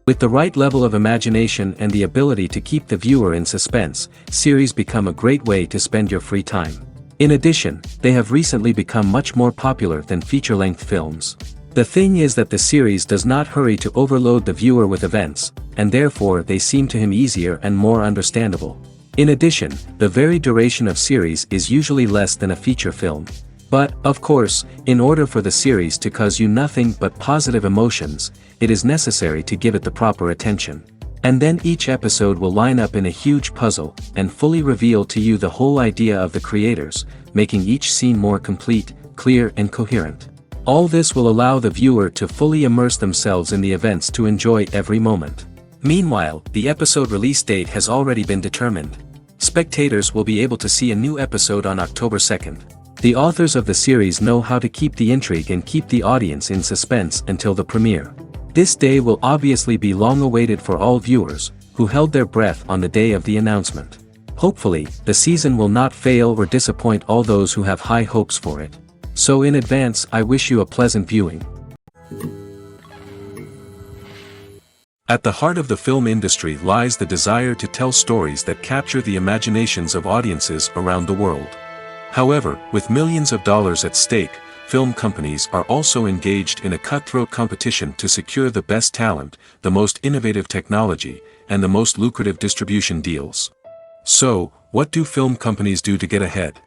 With the right level of imagination and the ability to keep the viewer in suspense, series become a great way to spend your free time. In addition, they have recently become much more popular than feature-length films. The thing is that the series does not hurry to overload the viewer with events, and therefore they seem to him easier and more understandable. In addition, the very duration of series is usually less than a feature film. But, of course, in order for the series to cause you nothing but positive emotions, it is necessary to give it the proper attention. And then each episode will line up in a huge puzzle, and fully reveal to you the whole idea of the creators, making each scene more complete, clear and coherent. All this will allow the viewer to fully immerse themselves in the events to enjoy every moment. Meanwhile, the episode release date has already been determined. Spectators will be able to see a new episode on October 2nd. The authors of the series know how to keep the intrigue and keep the audience in suspense until the premiere. This day will obviously be long awaited for all viewers, who held their breath on the day of the announcement. Hopefully, the season will not fail or disappoint all those who have high hopes for it. So in advance, I wish you a pleasant viewing. At the heart of the film industry lies the desire to tell stories that capture the imaginations of audiences around the world. However, with millions of dollars at stake, film companies are also engaged in a cutthroat competition to secure the best talent, the most innovative technology, and the most lucrative distribution deals. So, what do film companies do to get ahead?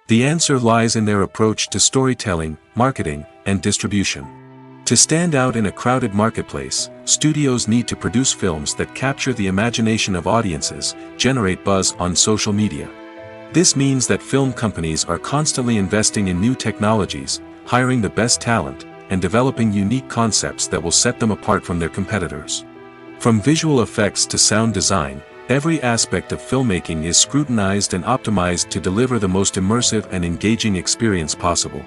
The answer lies in their approach to storytelling, marketing, and distribution. To stand out in a crowded marketplace, studios need to produce films that capture the imagination of audiences, generate buzz on social media. This means that film companies are constantly investing in new technologies, hiring the best talent, and developing unique concepts that will set them apart from their competitors. From visual effects to sound design, every aspect of filmmaking is scrutinized and optimized to deliver the most immersive and engaging experience possible.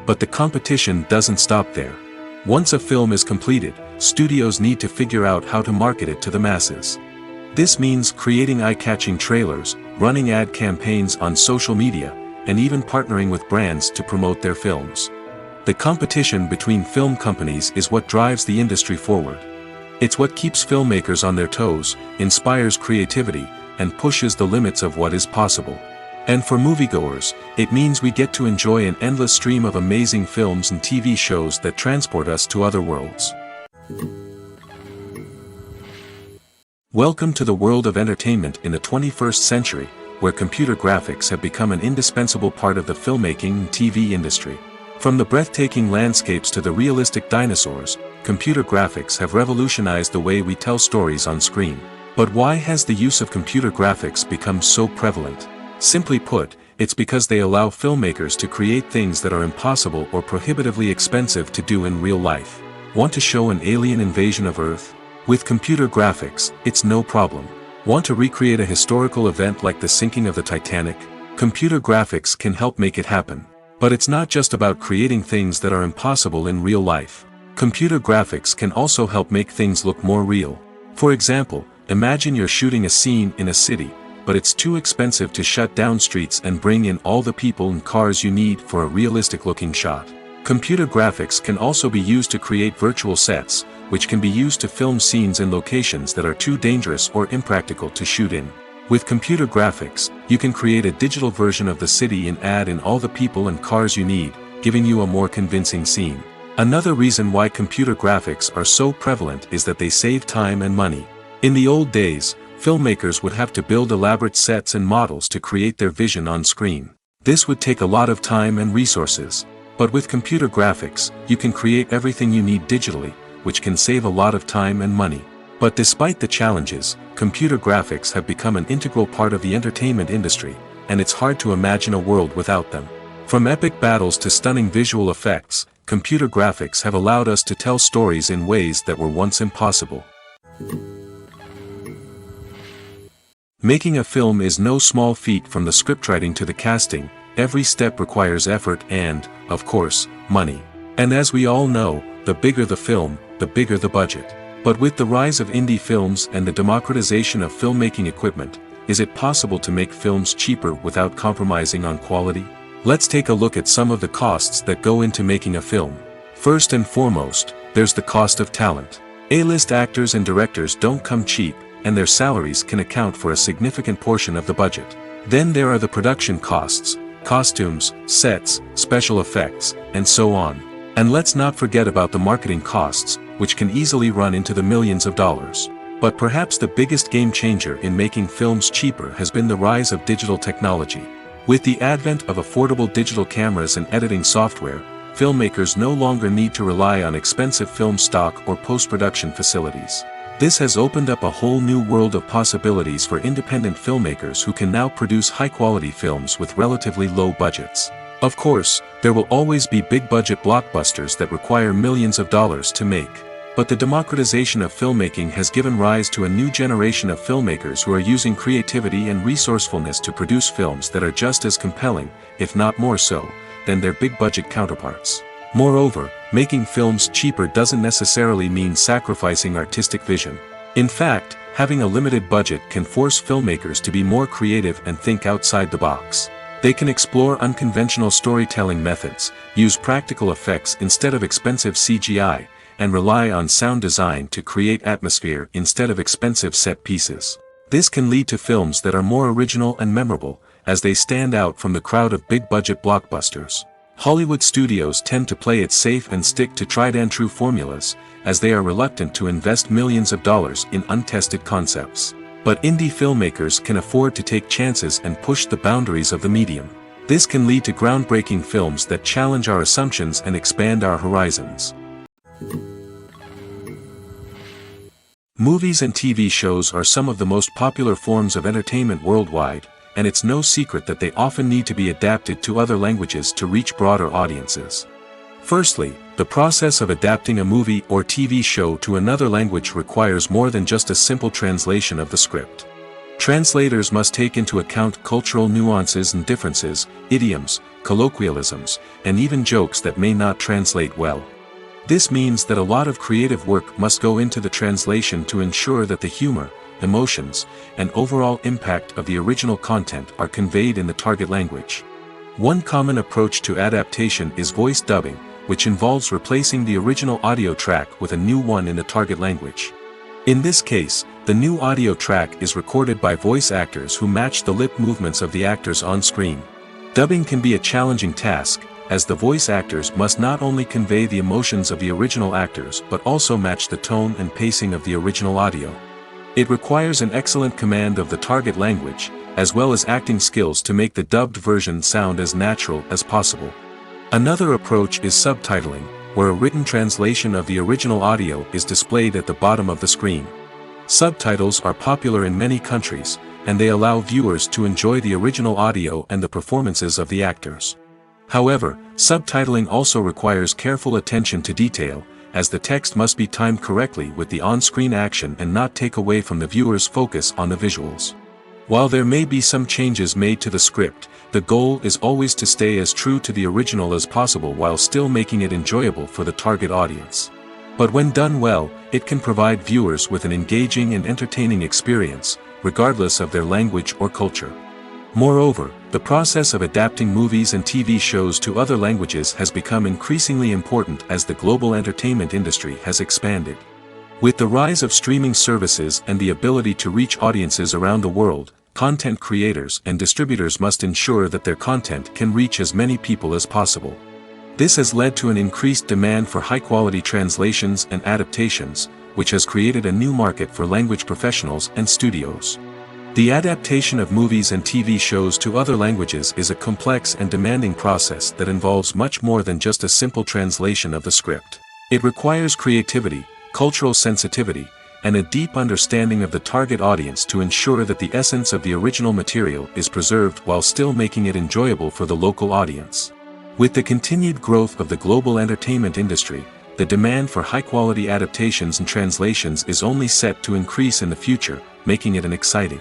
But the competition doesn't stop there. Once a film is completed, studios need to figure out how to market it to the masses. This means creating eye-catching trailers, running ad campaigns on social media, and even partnering with brands to promote their films. The competition between film companies is what drives the industry forward. It's what keeps filmmakers on their toes, inspires creativity, and pushes the limits of what is possible. And for moviegoers, it means we get to enjoy an endless stream of amazing films and TV shows that transport us to other worlds. Welcome to the world of entertainment in the 21st century, where computer graphics have become an indispensable part of the filmmaking and TV industry. From the breathtaking landscapes to the realistic dinosaurs, computer graphics have revolutionized the way we tell stories on screen. But why has the use of computer graphics become so prevalent? Simply put, it's because they allow filmmakers to create things that are impossible or prohibitively expensive to do in real life. Want to show an alien invasion of Earth? With computer graphics, it's no problem. Want to recreate a historical event like the sinking of the Titanic? Computer graphics can help make it happen. But it's not just about creating things that are impossible in real life. Computer graphics can also help make things look more real. For example, imagine you're shooting a scene in a city, but it's too expensive to shut down streets and bring in all the people and cars you need for a realistic-looking shot. Computer graphics can also be used to create virtual sets, which can be used to film scenes in locations that are too dangerous or impractical to shoot in. With computer graphics, you can create a digital version of the city and add in all the people and cars you need, giving you a more convincing scene. Another reason why computer graphics are so prevalent is that they save time and money. In the old days, filmmakers would have to build elaborate sets and models to create their vision on screen. This would take a lot of time and resources. But with computer graphics, you can create everything you need digitally, which can save a lot of time and money. But despite the challenges, computer graphics have become an integral part of the entertainment industry, and it's hard to imagine a world without them. From epic battles to stunning visual effects, computer graphics have allowed us to tell stories in ways that were once impossible. Making a film is no small feat. From the scriptwriting to the casting, every step requires effort and, of course, money. And as we all know, the bigger the film, the bigger the budget. But with the rise of indie films and the democratization of filmmaking equipment, is it possible to make films cheaper without compromising on quality? Let's take a look at some of the costs that go into making a film. First and foremost, there's the cost of talent. A-list actors and directors don't come cheap, and their salaries can account for a significant portion of the budget. Then there are the production costs, costumes, sets, special effects, and so on. And let's not forget about the marketing costs, which can easily run into the millions of dollars. But perhaps the biggest game changer in making films cheaper has been the rise of digital technology. With the advent of affordable digital cameras and editing software, filmmakers no longer need to rely on expensive film stock or post-production facilities. This has opened up a whole new world of possibilities for independent filmmakers who can now produce high-quality films with relatively low budgets. Of course, there will always be big-budget blockbusters that require millions of dollars to make. But the democratization of filmmaking has given rise to a new generation of filmmakers who are using creativity and resourcefulness to produce films that are just as compelling, if not more so, than their big-budget counterparts. Moreover, making films cheaper doesn't necessarily mean sacrificing artistic vision. In fact, having a limited budget can force filmmakers to be more creative and think outside the box. They can explore unconventional storytelling methods, use practical effects instead of expensive CGI, and rely on sound design to create atmosphere instead of expensive set pieces. This can lead to films that are more original and memorable, as they stand out from the crowd of big-budget blockbusters. Hollywood studios tend to play it safe and stick to tried-and-true formulas, as they are reluctant to invest millions of dollars in untested concepts. But indie filmmakers can afford to take chances and push the boundaries of the medium. This can lead to groundbreaking films that challenge our assumptions and expand our horizons. Movies and TV shows are some of the most popular forms of entertainment worldwide, and it's no secret that they often need to be adapted to other languages to reach broader audiences. Firstly, the process of adapting a movie or TV show to another language requires more than just a simple translation of the script. Translators must take into account cultural nuances and differences, idioms, colloquialisms, and even jokes that may not translate well. This means that a lot of creative work must go into the translation to ensure that the humor, emotions, and overall impact of the original content are conveyed in the target language. One common approach to adaptation is voice dubbing, which involves replacing the original audio track with a new one in the target language. In this case, the new audio track is recorded by voice actors who match the lip movements of the actors on screen. Dubbing can be a challenging task, as the voice actors must not only convey the emotions of the original actors but also match the tone and pacing of the original audio. It requires an excellent command of the target language, as well as acting skills to make the dubbed version sound as natural as possible. Another approach is subtitling, where a written translation of the original audio is displayed at the bottom of the screen. Subtitles are popular in many countries, and they allow viewers to enjoy the original audio and the performances of the actors. However, subtitling also requires careful attention to detail, as the text must be timed correctly with the on-screen action and not take away from the viewer's focus on the visuals. While there may be some changes made to the script, the goal is always to stay as true to the original as possible while still making it enjoyable for the target audience. But when done well, it can provide viewers with an engaging and entertaining experience, regardless of their language or culture. Moreover, the process of adapting movies and TV shows to other languages has become increasingly important as the global entertainment industry has expanded. With the rise of streaming services and the ability to reach audiences around the world, content creators and distributors must ensure that their content can reach as many people as possible. This has led to an increased demand for high-quality translations and adaptations, which has created a new market for language professionals and studios. The adaptation of movies and TV shows to other languages is a complex and demanding process that involves much more than just a simple translation of the script. It requires creativity, cultural sensitivity, and a deep understanding of the target audience to ensure that the essence of the original material is preserved while still making it enjoyable for the local audience. With the continued growth of the global entertainment industry, the demand for high-quality adaptations and translations is only set to increase in the future, making it an exciting.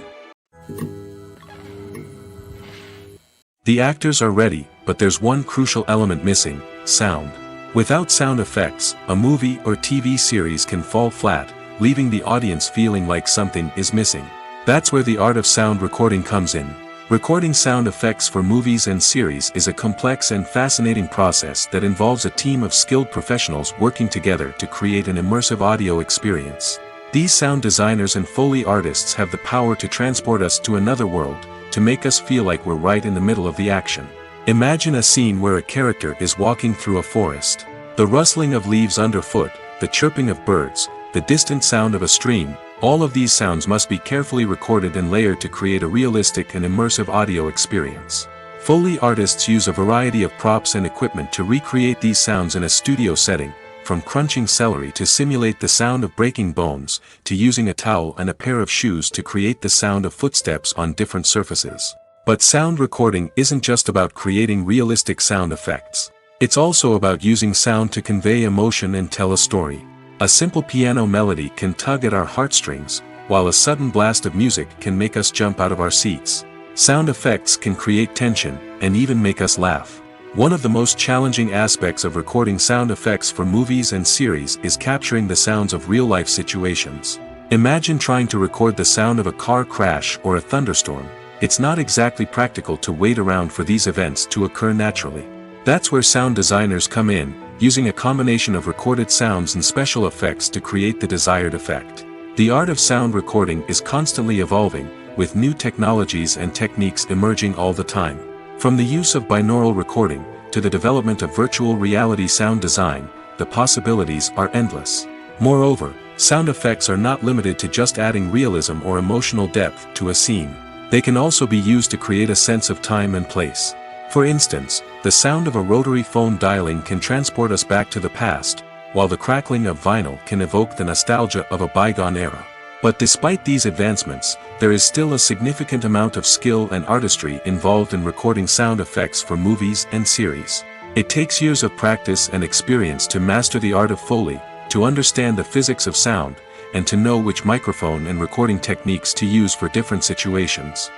The actors are ready, but there's one crucial element missing: sound. Without sound effects, a movie or TV series can fall flat, leaving the audience feeling like something is missing. That's where the art of sound recording comes in. Recording sound effects for movies and series is a complex and fascinating process that involves a team of skilled professionals working together to create an immersive audio experience. These sound designers and Foley artists have the power to transport us to another world, to make us feel like we're right in the middle of the action. Imagine a scene where a character is walking through a forest. The rustling of leaves underfoot, the chirping of birds, the distant sound of a stream, all of these sounds must be carefully recorded and layered to create a realistic and immersive audio experience. Foley artists use a variety of props and equipment to recreate these sounds in a studio setting, from crunching celery to simulate the sound of breaking bones, to using a towel and a pair of shoes to create the sound of footsteps on different surfaces. But sound recording isn't just about creating realistic sound effects. It's also about using sound to convey emotion and tell a story. A simple piano melody can tug at our heartstrings, while a sudden blast of music can make us jump out of our seats. Sound effects can create tension, and even make us laugh. One of the most challenging aspects of recording sound effects for movies and series is capturing the sounds of real-life situations. Imagine trying to record the sound of a car crash or a thunderstorm. It's not exactly practical to wait around for these events to occur naturally. That's where sound designers come in, using a combination of recorded sounds and special effects to create the desired effect. The art of sound recording is constantly evolving, with new technologies and techniques emerging all the time. From the use of binaural recording, to the development of virtual reality sound design, the possibilities are endless. Moreover, sound effects are not limited to just adding realism or emotional depth to a scene. They can also be used to create a sense of time and place. For instance, the sound of a rotary phone dialing can transport us back to the past, while the crackling of vinyl can evoke the nostalgia of a bygone era. But despite these advancements, there is still a significant amount of skill and artistry involved in recording sound effects for movies and series. It takes years of practice and experience to master the art of Foley, to understand the physics of sound, and to know which microphone and recording techniques to use for different situations.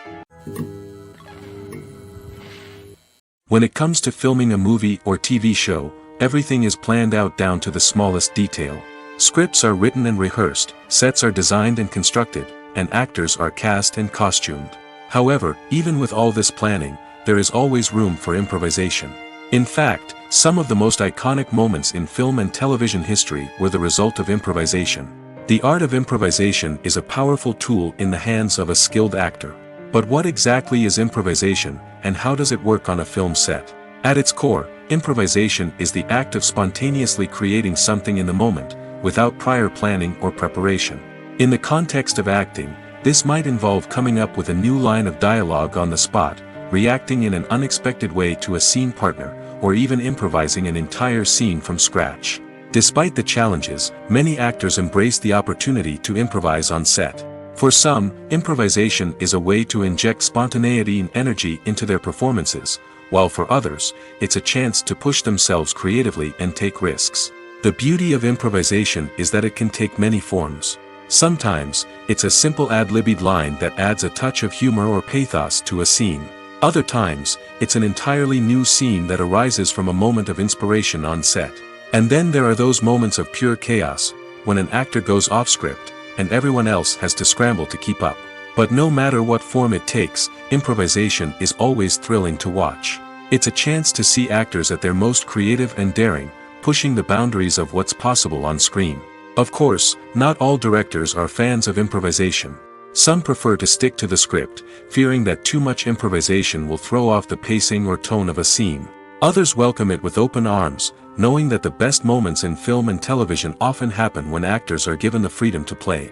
When it comes to filming a movie or TV show, everything is planned out down to the smallest detail. Scripts are written and rehearsed, sets are designed and constructed, and actors are cast and costumed. However, even with all this planning, there is always room for improvisation. In fact, some of the most iconic moments in film and television history were the result of improvisation. The art of improvisation is a powerful tool in the hands of a skilled actor. But what exactly is improvisation, and how does it work on a film set? At its core, improvisation is the act of spontaneously creating something in the moment, without prior planning or preparation. In the context of acting, this might involve coming up with a new line of dialogue on the spot, reacting in an unexpected way to a scene partner, or even improvising an entire scene from scratch. Despite the challenges, many actors embrace the opportunity to improvise on set. For some, improvisation is a way to inject spontaneity and energy into their performances, while for others, it's a chance to push themselves creatively and take risks. The beauty of improvisation is that it can take many forms. Sometimes, it's a simple ad-libbed line that adds a touch of humor or pathos to a scene. Other times, it's an entirely new scene that arises from a moment of inspiration on set. And then there are those moments of pure chaos, when an actor goes off script, and everyone else has to scramble to keep up. But no matter what form it takes, improvisation is always thrilling to watch. It's a chance to see actors at their most creative and daring, pushing the boundaries of what's possible on screen. Of course, not all directors are fans of improvisation. Some prefer to stick to the script, fearing that too much improvisation will throw off the pacing or tone of a scene. Others welcome it with open arms, knowing that the best moments in film and television often happen when actors are given the freedom to play.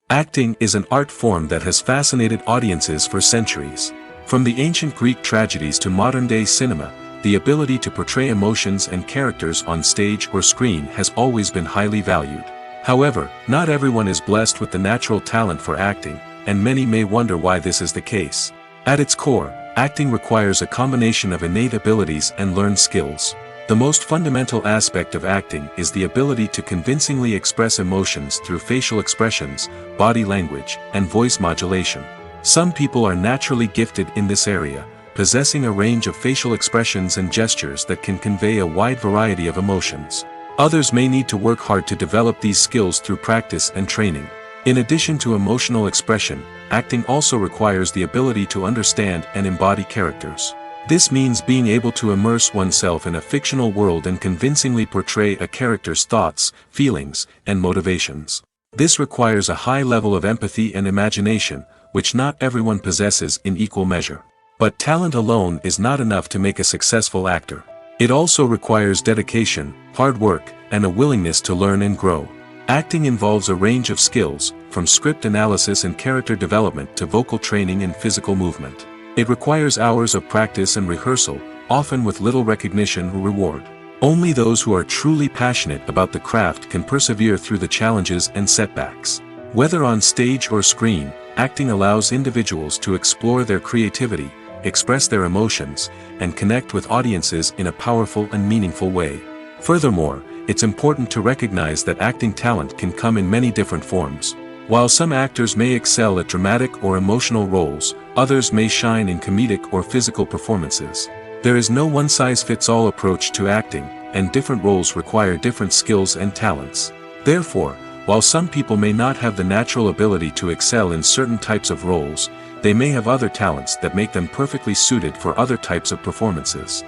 Acting is an art form that has fascinated audiences for centuries. From the ancient Greek tragedies to modern-day cinema, the ability to portray emotions and characters on stage or screen has always been highly valued. However, not everyone is blessed with the natural talent for acting, and many may wonder why this is the case. At its core, acting requires a combination of innate abilities and learned skills. The most fundamental aspect of acting is the ability to convincingly express emotions through facial expressions, body language, and voice modulation. Some people are naturally gifted in this area, possessing a range of facial expressions and gestures that can convey a wide variety of emotions. Others may need to work hard to develop these skills through practice and training. In addition to emotional expression, acting also requires the ability to understand and embody characters. This means being able to immerse oneself in a fictional world and convincingly portray a character's thoughts, feelings, and motivations. This requires a high level of empathy and imagination, which not everyone possesses in equal measure. But talent alone is not enough to make a successful actor. It also requires dedication, hard work, and a willingness to learn and grow. Acting involves a range of skills, from script analysis and character development to vocal training and physical movement. It requires hours of practice and rehearsal, often with little recognition or reward. Only those who are truly passionate about the craft can persevere through the challenges and setbacks. Whether on stage or screen, acting allows individuals to explore their creativity, express their emotions, and connect with audiences in a powerful and meaningful way. Furthermore, it's important to recognize that acting talent can come in many different forms. While some actors may excel at dramatic or emotional roles, others may shine in comedic or physical performances. There is no one-size-fits-all approach to acting, and different roles require different skills and talents. Therefore, while some people may not have the natural ability to excel in certain types of roles, they may have other talents that make them perfectly suited for other types of performances.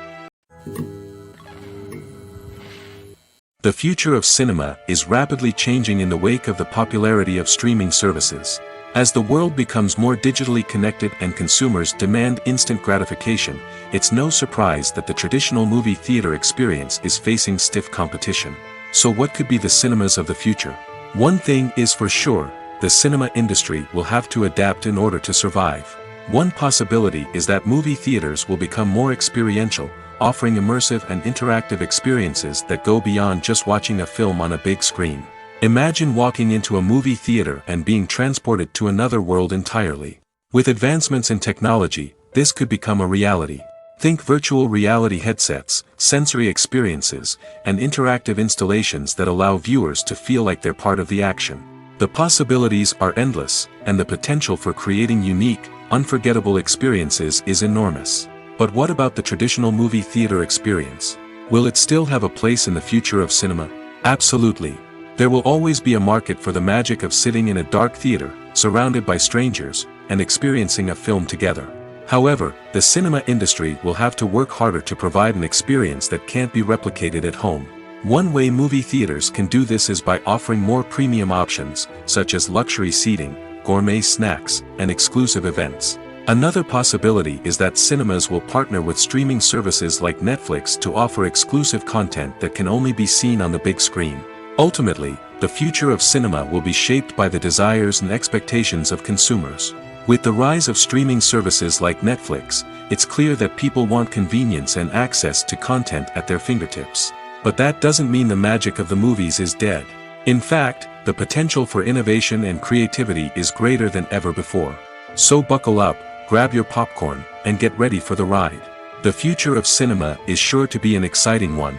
The future of cinema is rapidly changing in the wake of the popularity of streaming services. As the world becomes more digitally connected and consumers demand instant gratification, it's no surprise that the traditional movie theater experience is facing stiff competition. So what could be the cinemas of the future? One thing is for sure, the cinema industry will have to adapt in order to survive. One possibility is that movie theaters will become more experiential, offering immersive and interactive experiences that go beyond just watching a film on a big screen. Imagine walking into a movie theater and being transported to another world entirely. With advancements in technology, this could become a reality. Think virtual reality headsets, sensory experiences, and interactive installations that allow viewers to feel like they're part of the action. The possibilities are endless, and the potential for creating unique, unforgettable experiences is enormous. But what about the traditional movie theater experience? Will it still have a place in the future of cinema? Absolutely. There will always be a market for the magic of sitting in a dark theater, surrounded by strangers, and experiencing a film together. However, the cinema industry will have to work harder to provide an experience that can't be replicated at home. One way movie theaters can do this is by offering more premium options, such as luxury seating, gourmet snacks, and exclusive events. Another possibility is that cinemas will partner with streaming services like Netflix to offer exclusive content that can only be seen on the big screen. Ultimately, the future of cinema will be shaped by the desires and expectations of consumers. With the rise of streaming services like Netflix, it's clear that people want convenience and access to content at their fingertips. But that doesn't mean the magic of the movies is dead. In fact, the potential for innovation and creativity is greater than ever before. So buckle up, grab your popcorn, and get ready for the ride. The future of cinema is sure to be an exciting one.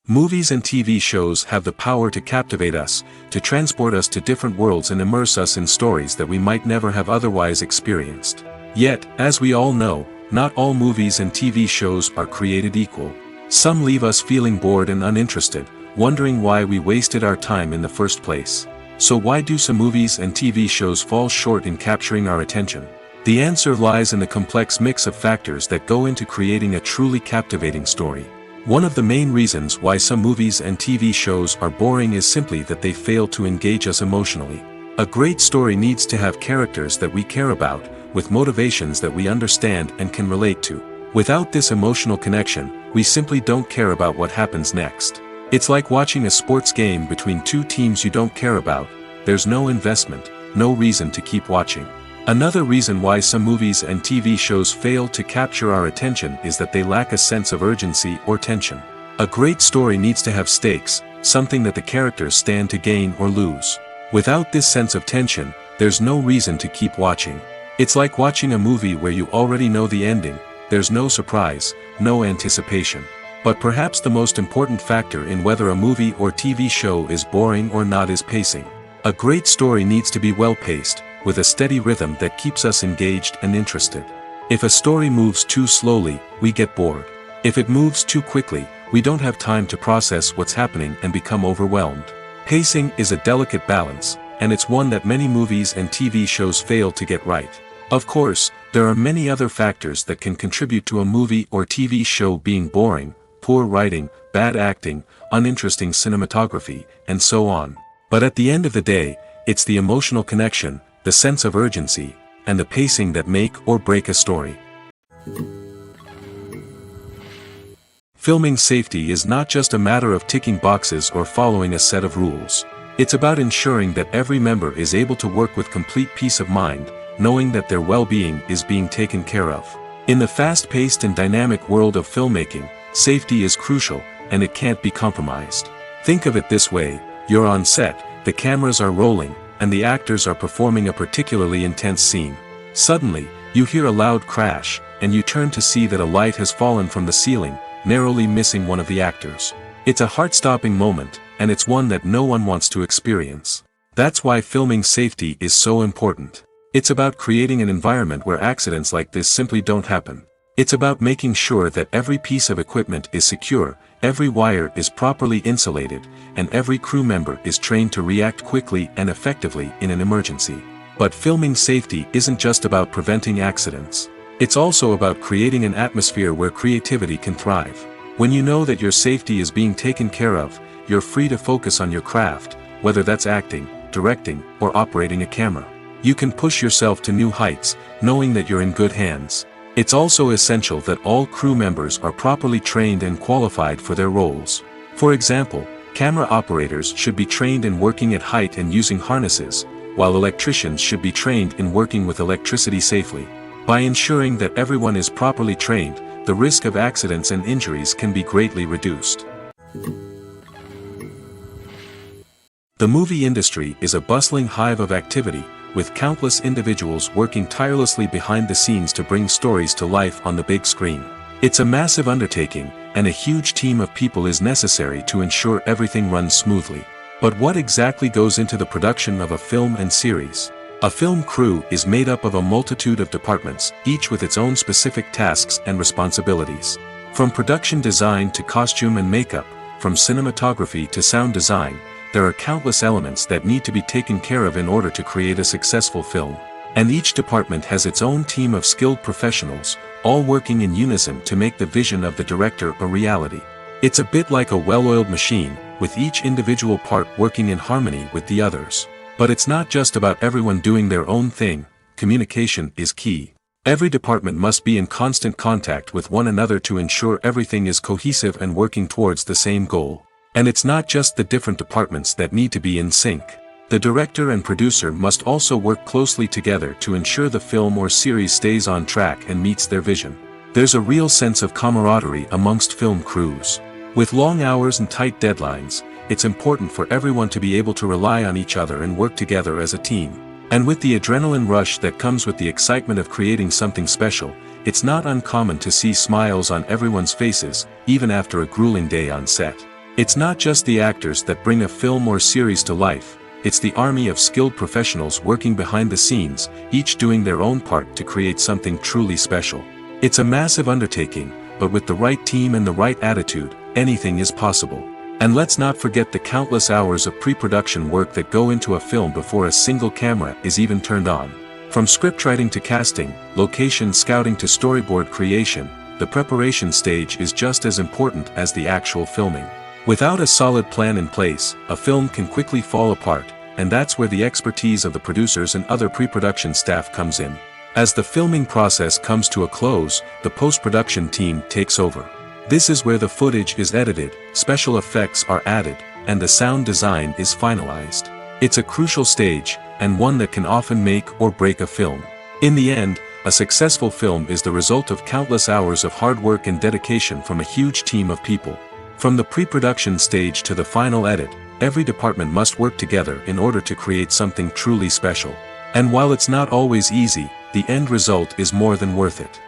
Movies and TV shows have the power to captivate us, to transport us to different worlds and immerse us in stories that we might never have otherwise experienced. Yet, as we all know, not all movies and TV shows are created equal. Some leave us feeling bored and uninterested, wondering why we wasted our time in the first place. So why do some movies and TV shows fall short in capturing our attention? The answer lies in the complex mix of factors that go into creating a truly captivating story. One of the main reasons why some movies and TV shows are boring is simply that they fail to engage us emotionally. A great story needs to have characters that we care about, with motivations that we understand and can relate to. Without this emotional connection, we simply don't care about what happens next. It's like watching a sports game between two teams you don't care about. There's no investment, no reason to keep watching. Another reason why some movies and TV shows fail to capture our attention is that they lack a sense of urgency or tension. A great story needs to have stakes, something that the characters stand to gain or lose. Without this sense of tension, there's no reason to keep watching. It's like watching a movie where you already know the ending. There's no surprise, no anticipation. But perhaps the most important factor in whether a movie or TV show is boring or not is pacing. A great story needs to be well-paced, with a steady rhythm that keeps us engaged and interested. If a story moves too slowly, we get bored. If it moves too quickly, we don't have time to process what's happening and become overwhelmed. Pacing is a delicate balance, and it's one that many movies and TV shows fail to get right. Of course, there are many other factors that can contribute to a movie or TV show being boring: poor writing, bad acting, uninteresting cinematography, and so on. But at the end of the day, it's the emotional connection, the sense of urgency, and the pacing that make or break a story. Filming safety is not just a matter of ticking boxes or following a set of rules. It's about ensuring that every member is able to work with complete peace of mind, knowing that their well-being is being taken care of. In the fast-paced and dynamic world of filmmaking, safety is crucial, and it can't be compromised. Think of it this way: you're on set, the cameras are rolling, and the actors are performing a particularly intense scene. Suddenly, you hear a loud crash, and you turn to see that a light has fallen from the ceiling, narrowly missing one of the actors. It's a heart-stopping moment, and it's one that no one wants to experience. That's why filming safety is so important. It's about creating an environment where accidents like this simply don't happen. It's about making sure that every piece of equipment is secure, every wire is properly insulated, and every crew member is trained to react quickly and effectively in an emergency. But filming safety isn't just about preventing accidents. It's also about creating an atmosphere where creativity can thrive. When you know that your safety is being taken care of, you're free to focus on your craft, whether that's acting, directing, or operating a camera. You can push yourself to new heights, knowing that you're in good hands. It's also essential that all crew members are properly trained and qualified for their roles. For example, camera operators should be trained in working at height and using harnesses, while electricians should be trained in working with electricity safely. By ensuring that everyone is properly trained, the risk of accidents and injuries can be greatly reduced. The movie industry is a bustling hive of activity, with countless individuals working tirelessly behind the scenes to bring stories to life on the big screen. It's a massive undertaking, and a huge team of people is necessary to ensure everything runs smoothly. But what exactly goes into the production of a film and series? A film crew is made up of a multitude of departments, each with its own specific tasks and responsibilities. From production design to costume and makeup, from cinematography to sound design, there are countless elements that need to be taken care of in order to create a successful film. And each department has its own team of skilled professionals, all working in unison to make the vision of the director a reality. It's a bit like a well-oiled machine, with each individual part working in harmony with the others. But it's not just about everyone doing their own thing. Communication is key. Every department must be in constant contact with one another to ensure everything is cohesive and working towards the same goal. And it's not just the different departments that need to be in sync. The director and producer must also work closely together to ensure the film or series stays on track and meets their vision. There's a real sense of camaraderie amongst film crews. With long hours and tight deadlines, it's important for everyone to be able to rely on each other and work together as a team. And with the adrenaline rush that comes with the excitement of creating something special, it's not uncommon to see smiles on everyone's faces, even after a grueling day on set. It's not just the actors that bring a film or series to life, it's the army of skilled professionals working behind the scenes, each doing their own part to create something truly special. It's a massive undertaking, but with the right team and the right attitude, anything is possible. And let's not forget the countless hours of pre-production work that go into a film before a single camera is even turned on. From scriptwriting to casting, location scouting to storyboard creation, the preparation stage is just as important as the actual filming. Without a solid plan in place, a film can quickly fall apart, and that's where the expertise of the producers and other pre-production staff comes in. As the filming process comes to a close, the post-production team takes over. This is where the footage is edited, special effects are added, and the sound design is finalized. It's a crucial stage, and one that can often make or break a film. In the end, a successful film is the result of countless hours of hard work and dedication from a huge team of people. From the pre-production stage to the final edit, every department must work together in order to create something truly special. And while it's not always easy, the end result is more than worth it.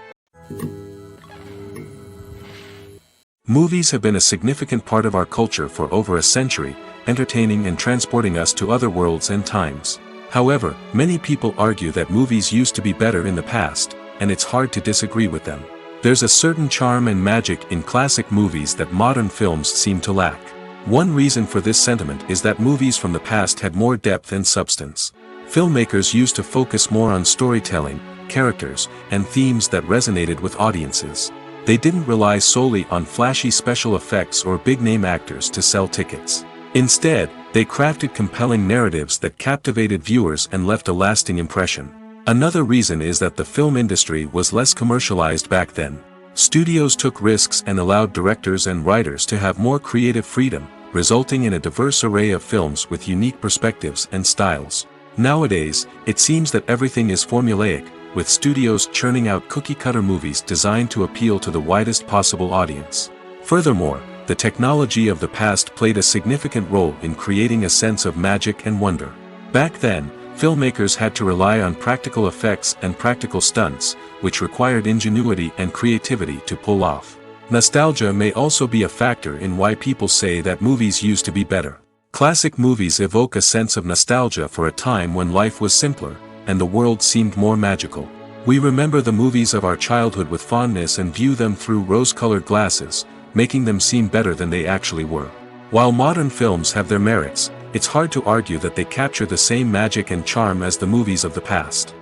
Movies have been a significant part of our culture for over a century, entertaining and transporting us to other worlds and times. However, many people argue that movies used to be better in the past, and it's hard to disagree with them. There's a certain charm and magic in classic movies that modern films seem to lack. One reason for this sentiment is that movies from the past had more depth and substance. Filmmakers used to focus more on storytelling, characters, and themes that resonated with audiences. They didn't rely solely on flashy special effects or big-name actors to sell tickets. Instead, they crafted compelling narratives that captivated viewers and left a lasting impression. Another reason is that the film industry was less commercialized back then. Studios took risks and allowed directors and writers to have more creative freedom, resulting in a diverse array of films with unique perspectives and styles. Nowadays, it seems that everything is formulaic, with studios churning out cookie-cutter movies designed to appeal to the widest possible audience. Furthermore, the technology of the past played a significant role in creating a sense of magic and wonder. Back then, filmmakers had to rely on practical effects and practical stunts, which required ingenuity and creativity to pull off. Nostalgia may also be a factor in why people say that movies used to be better. Classic movies evoke a sense of nostalgia for a time when life was simpler, and the world seemed more magical. We remember the movies of our childhood with fondness and view them through rose-colored glasses, making them seem better than they actually were. While modern films have their merits, it's hard to argue that they capture the same magic and charm as the movies of the past.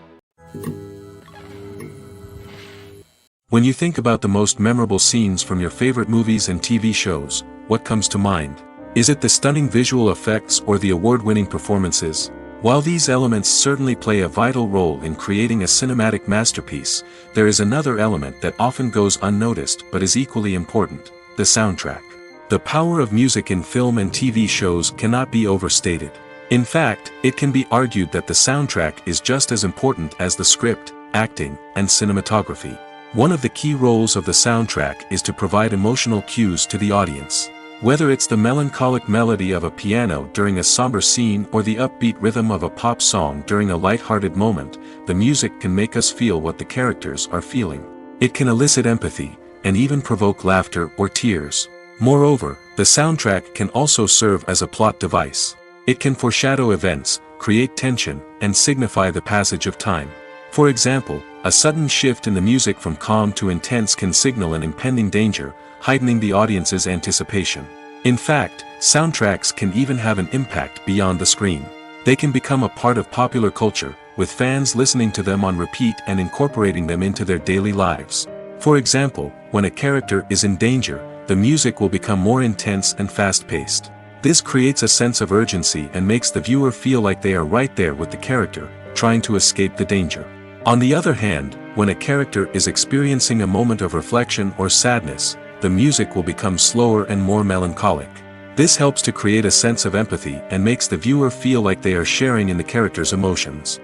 When you think about the most memorable scenes from your favorite movies and TV shows, what comes to mind? Is it the stunning visual effects or the award-winning performances? While these elements certainly play a vital role in creating a cinematic masterpiece, there is another element that often goes unnoticed but is equally important: the soundtrack. The power of music in film and TV shows cannot be overstated. In fact, it can be argued that the soundtrack is just as important as the script, acting, and cinematography. One of the key roles of the soundtrack is to provide emotional cues to the audience. Whether it's the melancholic melody of a piano during a somber scene or the upbeat rhythm of a pop song during a light-hearted moment, the music can make us feel what the characters are feeling. It can elicit empathy, and even provoke laughter or tears. Moreover, the soundtrack can also serve as a plot device. It can foreshadow events, create tension, and signify the passage of time. For example, a sudden shift in the music from calm to intense can signal an impending danger, heightening the audience's anticipation. In fact, soundtracks can even have an impact beyond the screen. They can become a part of popular culture, with fans listening to them on repeat and incorporating them into their daily lives. For example, when a character is in danger, the music will become more intense and fast-paced. This creates a sense of urgency and makes the viewer feel like they are right there with the character, trying to escape the danger. On the other hand, when a character is experiencing a moment of reflection or sadness, the music will become slower and more melancholic. This helps to create a sense of empathy and makes the viewer feel like they are sharing in the character's emotions.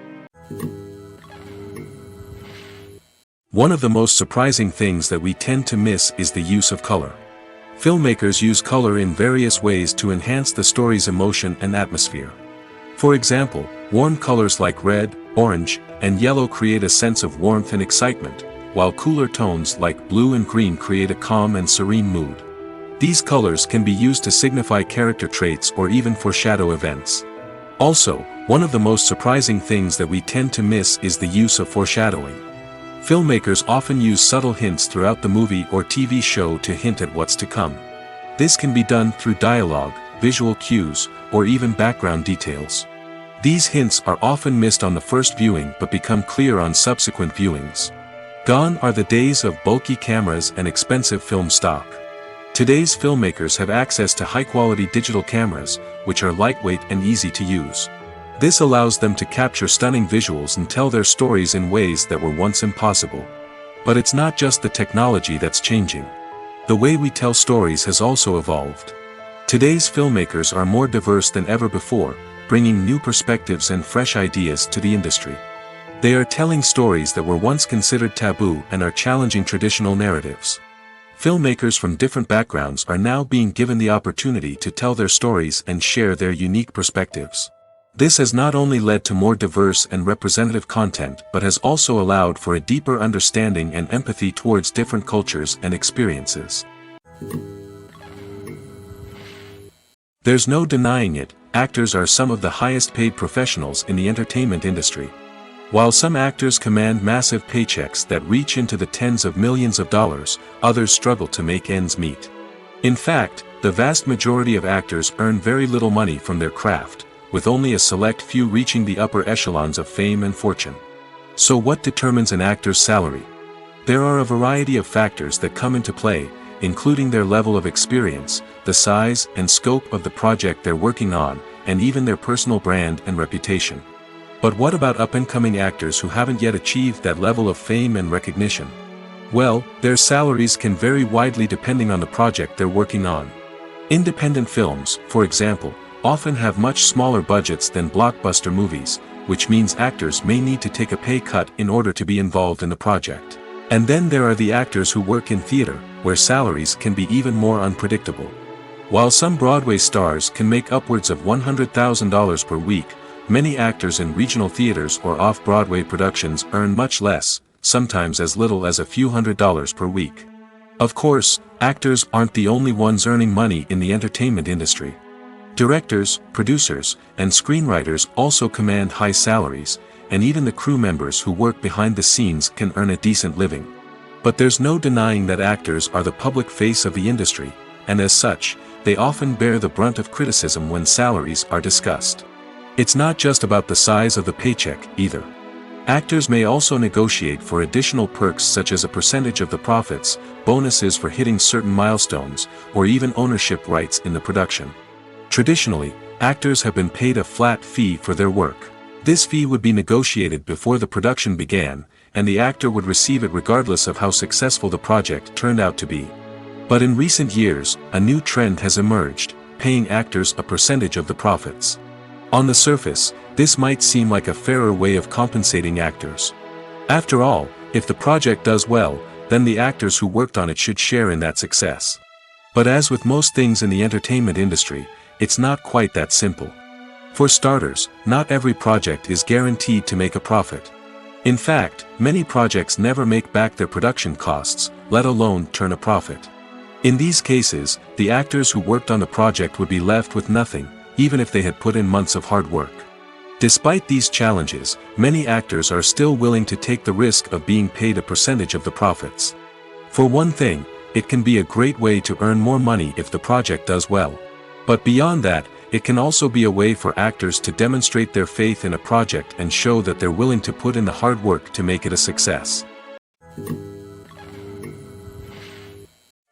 One of the most surprising things that we tend to miss is the use of color. Filmmakers use color in various ways to enhance the story's emotion and atmosphere. For example, warm colors like red, orange, and yellow create a sense of warmth and excitement, while cooler tones like blue and green create a calm and serene mood. These colors can be used to signify character traits or even foreshadow events. Also, one of the most surprising things that we tend to miss is the use of foreshadowing. Filmmakers often use subtle hints throughout the movie or TV show to hint at what's to come. This can be done through dialogue, visual cues, or even background details. These hints are often missed on the first viewing but become clear on subsequent viewings. Gone are the days of bulky cameras and expensive film stock. Today's filmmakers have access to high-quality digital cameras, which are lightweight and easy to use. This allows them to capture stunning visuals and tell their stories in ways that were once impossible. But it's not just the technology that's changing. The way we tell stories has also evolved. Today's filmmakers are more diverse than ever before, bringing new perspectives and fresh ideas to the industry. They are telling stories that were once considered taboo and are challenging traditional narratives. Filmmakers from different backgrounds are now being given the opportunity to tell their stories and share their unique perspectives. This has not only led to more diverse and representative content but has also allowed for a deeper understanding and empathy towards different cultures and experiences. There's no denying it, actors are some of the highest paid professionals in the entertainment industry. While some actors command massive paychecks that reach into the tens of millions of dollars, others struggle to make ends meet. In fact, the vast majority of actors earn very little money from their craft, with only a select few reaching the upper echelons of fame and fortune. So what determines an actor's salary? There are a variety of factors that come into play, including their level of experience, the size and scope of the project they're working on, and even their personal brand and reputation. But what about up-and-coming actors who haven't yet achieved that level of fame and recognition? Well, their salaries can vary widely depending on the project they're working on. Independent films, for example, often have much smaller budgets than blockbuster movies, which means actors may need to take a pay cut in order to be involved in the project. And then there are the actors who work in theater, where salaries can be even more unpredictable. While some Broadway stars can make upwards of $100,000 per week, many actors in regional theaters or off-Broadway productions earn much less, sometimes as little as a few $100s per week. Of course, actors aren't the only ones earning money in the entertainment industry. Directors, producers, and screenwriters also command high salaries, and even the crew members who work behind the scenes can earn a decent living. But there's no denying that actors are the public face of the industry, and as such, they often bear the brunt of criticism when salaries are discussed. It's not just about the size of the paycheck, either. Actors may also negotiate for additional perks such as a percentage of the profits, bonuses for hitting certain milestones, or even ownership rights in the production. Traditionally, actors have been paid a flat fee for their work. This fee would be negotiated before the production began, and the actor would receive it regardless of how successful the project turned out to be. But in recent years, a new trend has emerged, paying actors a percentage of the profits. On the surface, this might seem like a fairer way of compensating actors. After all, if the project does well, then the actors who worked on it should share in that success. But as with most things in the entertainment industry, it's not quite that simple. For starters, not every project is guaranteed to make a profit. In fact, many projects never make back their production costs, let alone turn a profit. In these cases, the actors who worked on the project would be left with nothing, even if they had put in months of hard work. Despite these challenges, many actors are still willing to take the risk of being paid a percentage of the profits. For one thing, it can be a great way to earn more money if the project does well. But beyond that, it can also be a way for actors to demonstrate their faith in a project and show that they're willing to put in the hard work to make it a success.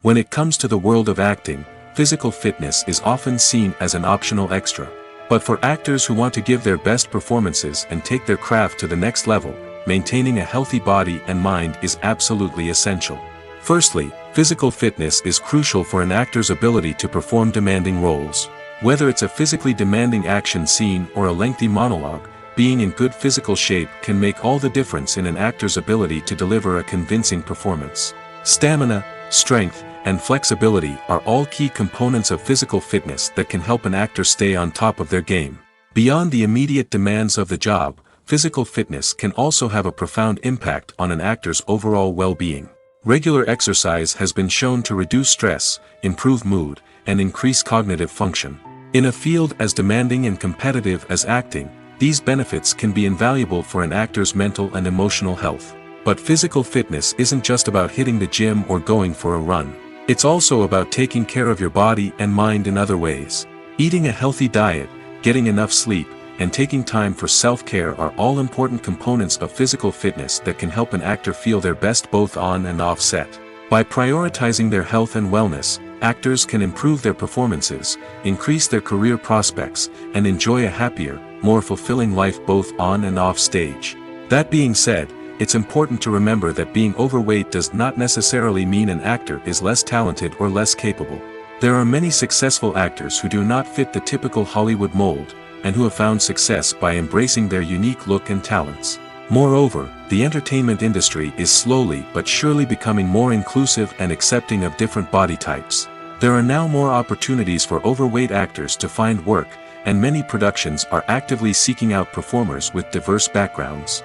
When it comes to the world of acting, physical fitness is often seen as an optional extra. But for actors who want to give their best performances and take their craft to the next level, maintaining a healthy body and mind is absolutely essential. Firstly, physical fitness is crucial for an actor's ability to perform demanding roles. Whether it's a physically demanding action scene or a lengthy monologue, being in good physical shape can make all the difference in an actor's ability to deliver a convincing performance. Stamina, strength, and flexibility are all key components of physical fitness that can help an actor stay on top of their game. Beyond the immediate demands of the job, physical fitness can also have a profound impact on an actor's overall well-being. Regular exercise has been shown to reduce stress, improve mood, and increase cognitive function. In a field as demanding and competitive as acting, these benefits can be invaluable for an actor's mental and emotional health. But physical fitness isn't just about hitting the gym or going for a run. It's also about taking care of your body and mind in other ways. Eating a healthy diet, getting enough sleep, and taking time for self-care are all important components of physical fitness that can help an actor feel their best both on and off set. By prioritizing their health and wellness, actors can improve their performances, increase their career prospects, and enjoy a happier, more fulfilling life both on and off stage. That being said, it's important to remember that being overweight does not necessarily mean an actor is less talented or less capable. There are many successful actors who do not fit the typical Hollywood mold, and who have found success by embracing their unique look and talents. Moreover, the entertainment industry is slowly but surely becoming more inclusive and accepting of different body types. There are now more opportunities for overweight actors to find work, and many productions are actively seeking out performers with diverse backgrounds.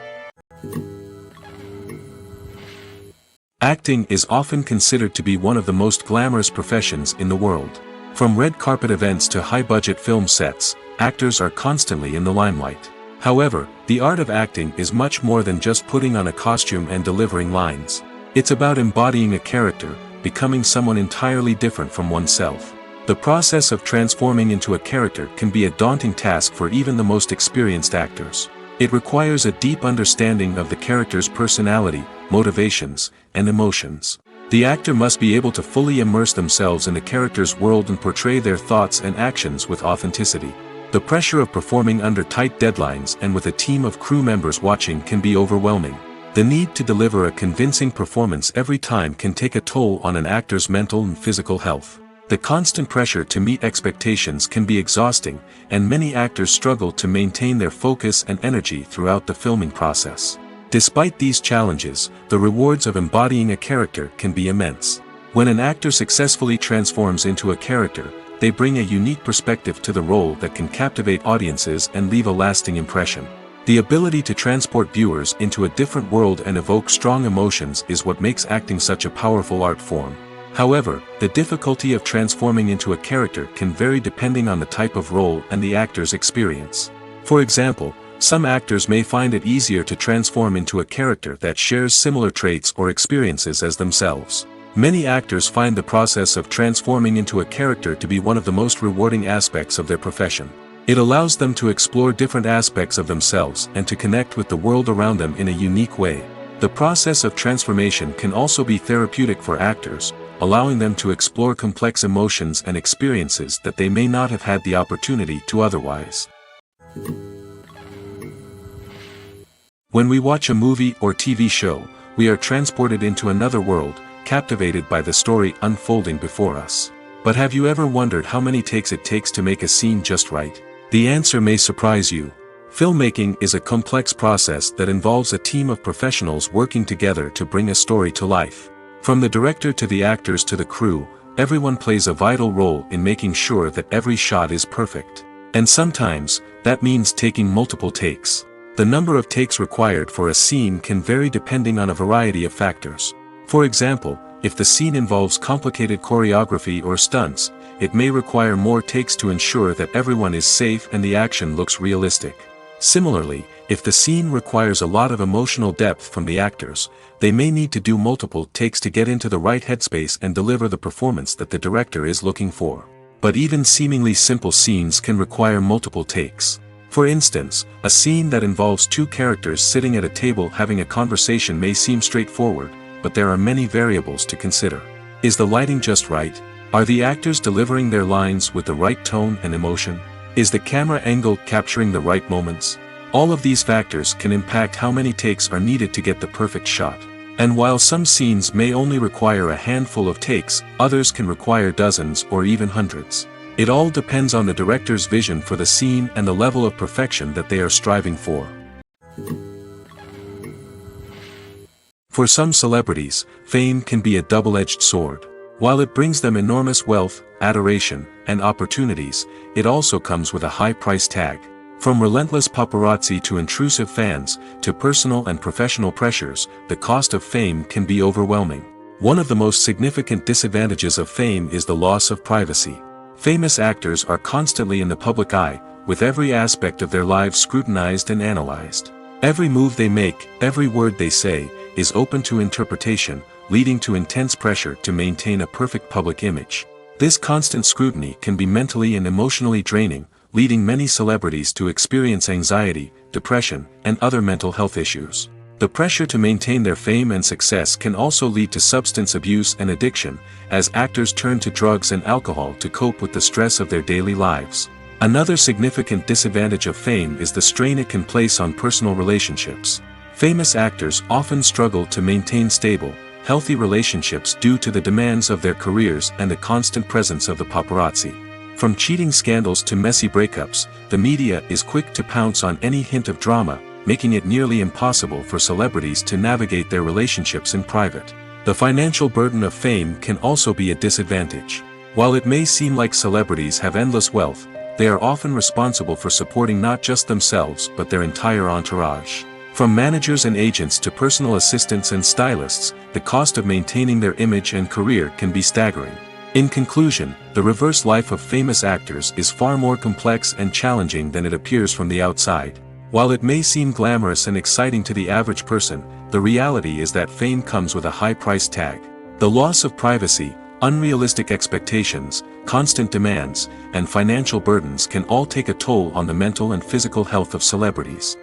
Acting is often considered to be one of the most glamorous professions in the world. From red carpet events to high-budget film sets, actors are constantly in the limelight. However, the art of acting is much more than just putting on a costume and delivering lines. It's about embodying a character, becoming someone entirely different from oneself. The process of transforming into a character can be a daunting task for even the most experienced actors. It requires a deep understanding of the character's personality, motivations, and emotions. The actor must be able to fully immerse themselves in the character's world and portray their thoughts and actions with authenticity. The pressure of performing under tight deadlines and with a team of crew members watching can be overwhelming. The need to deliver a convincing performance every time can take a toll on an actor's mental and physical health. The constant pressure to meet expectations can be exhausting, and many actors struggle to maintain their focus and energy throughout the filming process. Despite these challenges, the rewards of embodying a character can be immense. When an actor successfully transforms into a character, they bring a unique perspective to the role that can captivate audiences and leave a lasting impression. The ability to transport viewers into a different world and evoke strong emotions is what makes acting such a powerful art form. However, the difficulty of transforming into a character can vary depending on the type of role and the actor's experience. For example, some actors may find it easier to transform into a character that shares similar traits or experiences as themselves. Many actors find the process of transforming into a character to be one of the most rewarding aspects of their profession. It allows them to explore different aspects of themselves and to connect with the world around them in a unique way. The process of transformation can also be therapeutic for actors, allowing them to explore complex emotions and experiences that they may not have had the opportunity to otherwise. When we watch a movie or TV show, we are transported into another world, captivated by the story unfolding before us. But have you ever wondered how many takes it takes to make a scene just right? The answer may surprise you. Filmmaking is a complex process that involves a team of professionals working together to bring a story to life. From the director to the actors to the crew, everyone plays a vital role in making sure that every shot is perfect. And sometimes, that means taking multiple takes. The number of takes required for a scene can vary depending on a variety of factors. For example, if the scene involves complicated choreography or stunts, it may require more takes to ensure that everyone is safe and the action looks realistic. Similarly, if the scene requires a lot of emotional depth from the actors, they may need to do multiple takes to get into the right headspace and deliver the performance that the director is looking for. But even seemingly simple scenes can require multiple takes. For instance, a scene that involves two characters sitting at a table having a conversation may seem straightforward, but there are many variables to consider. Is the lighting just right? Are the actors delivering their lines with the right tone and emotion? Is the camera angle capturing the right moments? All of these factors can impact how many takes are needed to get the perfect shot. And while some scenes may only require a handful of takes, others can require dozens or even hundreds. It all depends on the director's vision for the scene and the level of perfection that they are striving for. For some celebrities, fame can be a double-edged sword. While it brings them enormous wealth, adoration, and opportunities, it also comes with a high price tag. From relentless paparazzi to intrusive fans, to personal and professional pressures, the cost of fame can be overwhelming. One of the most significant disadvantages of fame is the loss of privacy. Famous actors are constantly in the public eye, with every aspect of their lives scrutinized and analyzed. Every move they make, every word they say, is open to interpretation, leading to intense pressure to maintain a perfect public image. This constant scrutiny can be mentally and emotionally draining, leading many celebrities to experience anxiety, depression, and other mental health issues. The pressure to maintain their fame and success can also lead to substance abuse and addiction, as actors turn to drugs and alcohol to cope with the stress of their daily lives. Another significant disadvantage of fame is the strain it can place on personal relationships. Famous actors often struggle to maintain stable, healthy relationships due to the demands of their careers and the constant presence of the paparazzi. From cheating scandals to messy breakups, the media is quick to pounce on any hint of drama, making it nearly impossible for celebrities to navigate their relationships in private. The financial burden of fame can also be a disadvantage. While it may seem like celebrities have endless wealth, they are often responsible for supporting not just themselves but their entire entourage. From managers and agents to personal assistants and stylists, the cost of maintaining their image and career can be staggering. In conclusion, the reverse life of famous actors is far more complex and challenging than it appears from the outside. While it may seem glamorous and exciting to the average person, the reality is that fame comes with a high price tag. The loss of privacy, unrealistic expectations, constant demands, and financial burdens can all take a toll on the mental and physical health of celebrities.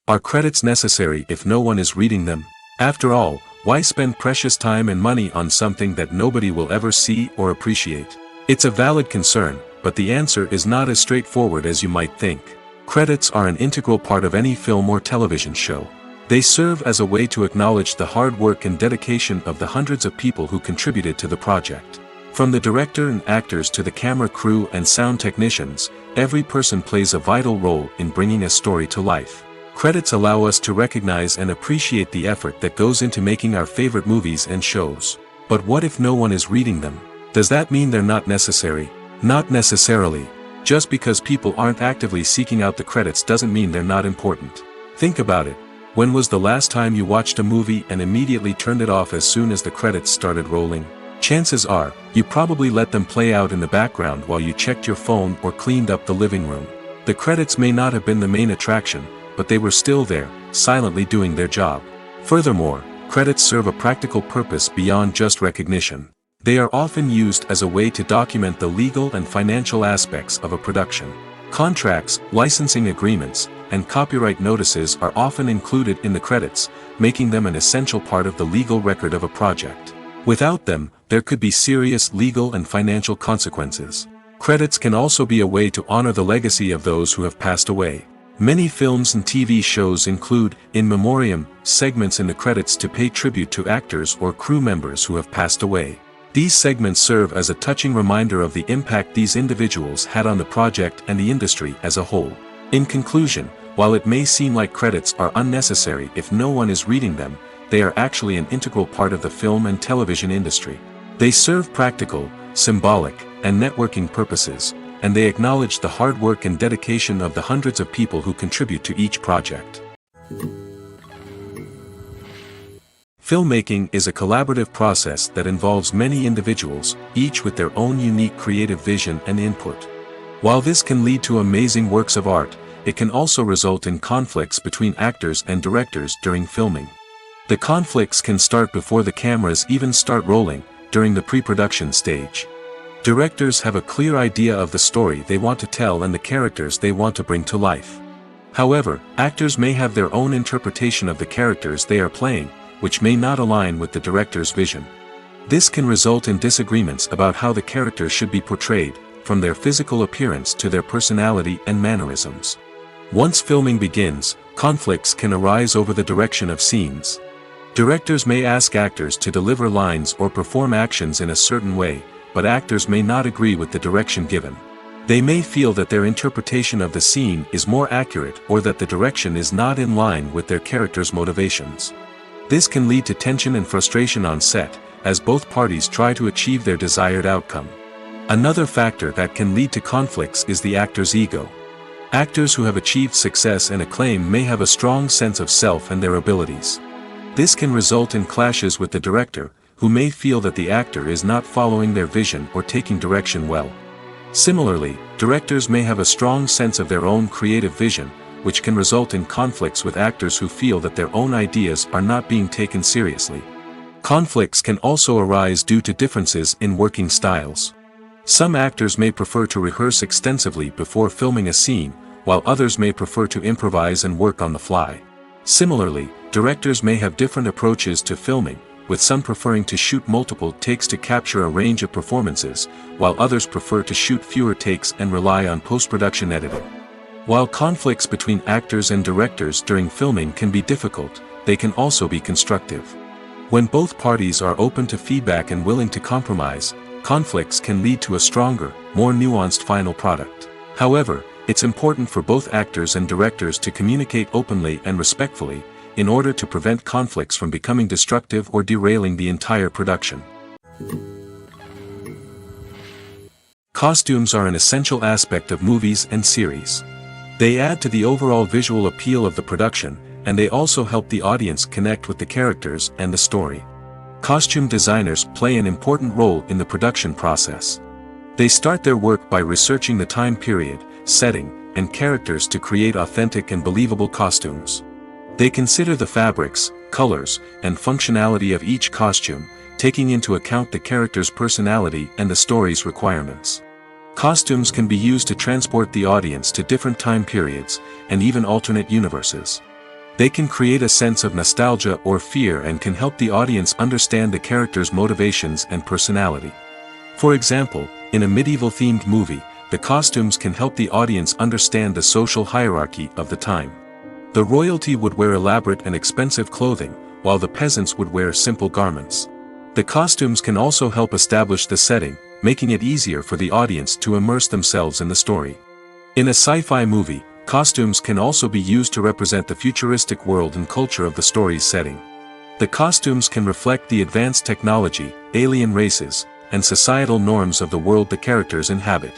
Are credits necessary if no one is reading them? After all, why spend precious time and money on something that nobody will ever see or appreciate? It's a valid concern, but the answer is not as straightforward as you might think. Credits are an integral part of any film or television show. They serve as a way to acknowledge the hard work and dedication of the hundreds of people who contributed to the project. From the director and actors to the camera crew and sound technicians, every person plays a vital role in bringing a story to life. Credits allow us to recognize and appreciate the effort that goes into making our favorite movies and shows. But what if no one is reading them? Does that mean they're not necessary? Not necessarily. Just because people aren't actively seeking out the credits doesn't mean they're not important. Think about it. When was the last time you watched a movie and immediately turned it off as soon as the credits started rolling? Chances are, you probably let them play out in the background while you checked your phone or cleaned up the living room. The credits may not have been the main attraction, but they were still there, silently doing their job. Furthermore, credits serve a practical purpose beyond just recognition. They are often used as a way to document the legal and financial aspects of a production. Contracts, licensing agreements, and copyright notices are often included in the credits, making them an essential part of the legal record of a project. Without them, there could be serious legal and financial consequences. Credits can also be a way to honor the legacy of those who have passed away. Many films and TV shows include, in memoriam, segments in the credits to pay tribute to actors or crew members who have passed away. These segments serve as a touching reminder of the impact these individuals had on the project and the industry as a whole. In conclusion, while it may seem like credits are unnecessary if no one is reading them, they are actually an integral part of the film and television industry. They serve practical, symbolic, and networking purposes, and they acknowledge the hard work and dedication of the hundreds of people who contribute to each project. Filmmaking is a collaborative process that involves many individuals, each with their own unique creative vision and input. While this can lead to amazing works of art, it can also result in conflicts between actors and directors during filming. The conflicts can start before the cameras even start rolling, during the pre-production stage. Directors have a clear idea of the story they want to tell and the characters they want to bring to life. However, actors may have their own interpretation of the characters they are playing, which may not align with the director's vision. This can result in disagreements about how the characters should be portrayed, from their physical appearance to their personality and mannerisms. Once filming begins, conflicts can arise over the direction of scenes. Directors may ask actors to deliver lines or perform actions in a certain way, but actors may not agree with the direction given. They may feel that their interpretation of the scene is more accurate or that the direction is not in line with their character's motivations. This can lead to tension and frustration on set, as both parties try to achieve their desired outcome. Another factor that can lead to conflicts is the actor's ego. Actors who have achieved success and acclaim may have a strong sense of self and their abilities. This can result in clashes with the director, who may feel that the actor is not following their vision or taking direction well. Similarly, directors may have a strong sense of their own creative vision, which can result in conflicts with actors who feel that their own ideas are not being taken seriously. Conflicts can also arise due to differences in working styles. Some actors may prefer to rehearse extensively before filming a scene, while others may prefer to improvise and work on the fly. Similarly, directors may have different approaches to filming, with some preferring to shoot multiple takes to capture a range of performances, while others prefer to shoot fewer takes and rely on post-production editing. While conflicts between actors and directors during filming can be difficult, they can also be constructive. When both parties are open to feedback and willing to compromise, conflicts can lead to a stronger, more nuanced final product. However, it's important for both actors and directors to communicate openly and respectfully, in order to prevent conflicts from becoming destructive or derailing the entire production. Costumes are an essential aspect of movies and series. They add to the overall visual appeal of the production, and they also help the audience connect with the characters and the story. Costume designers play an important role in the production process. They start their work by researching the time period, setting, and characters to create authentic and believable costumes. They consider the fabrics, colors, and functionality of each costume, taking into account the character's personality and the story's requirements. Costumes can be used to transport the audience to different time periods, and even alternate universes. They can create a sense of nostalgia or fear and can help the audience understand the character's motivations and personality. For example, in a medieval-themed movie, the costumes can help the audience understand the social hierarchy of the time. The royalty would wear elaborate and expensive clothing, while the peasants would wear simple garments. The costumes can also help establish the setting, making it easier for the audience to immerse themselves in the story. In a sci-fi movie, costumes can also be used to represent the futuristic world and culture of the story's setting. The costumes can reflect the advanced technology, alien races, and societal norms of the world the characters inhabit.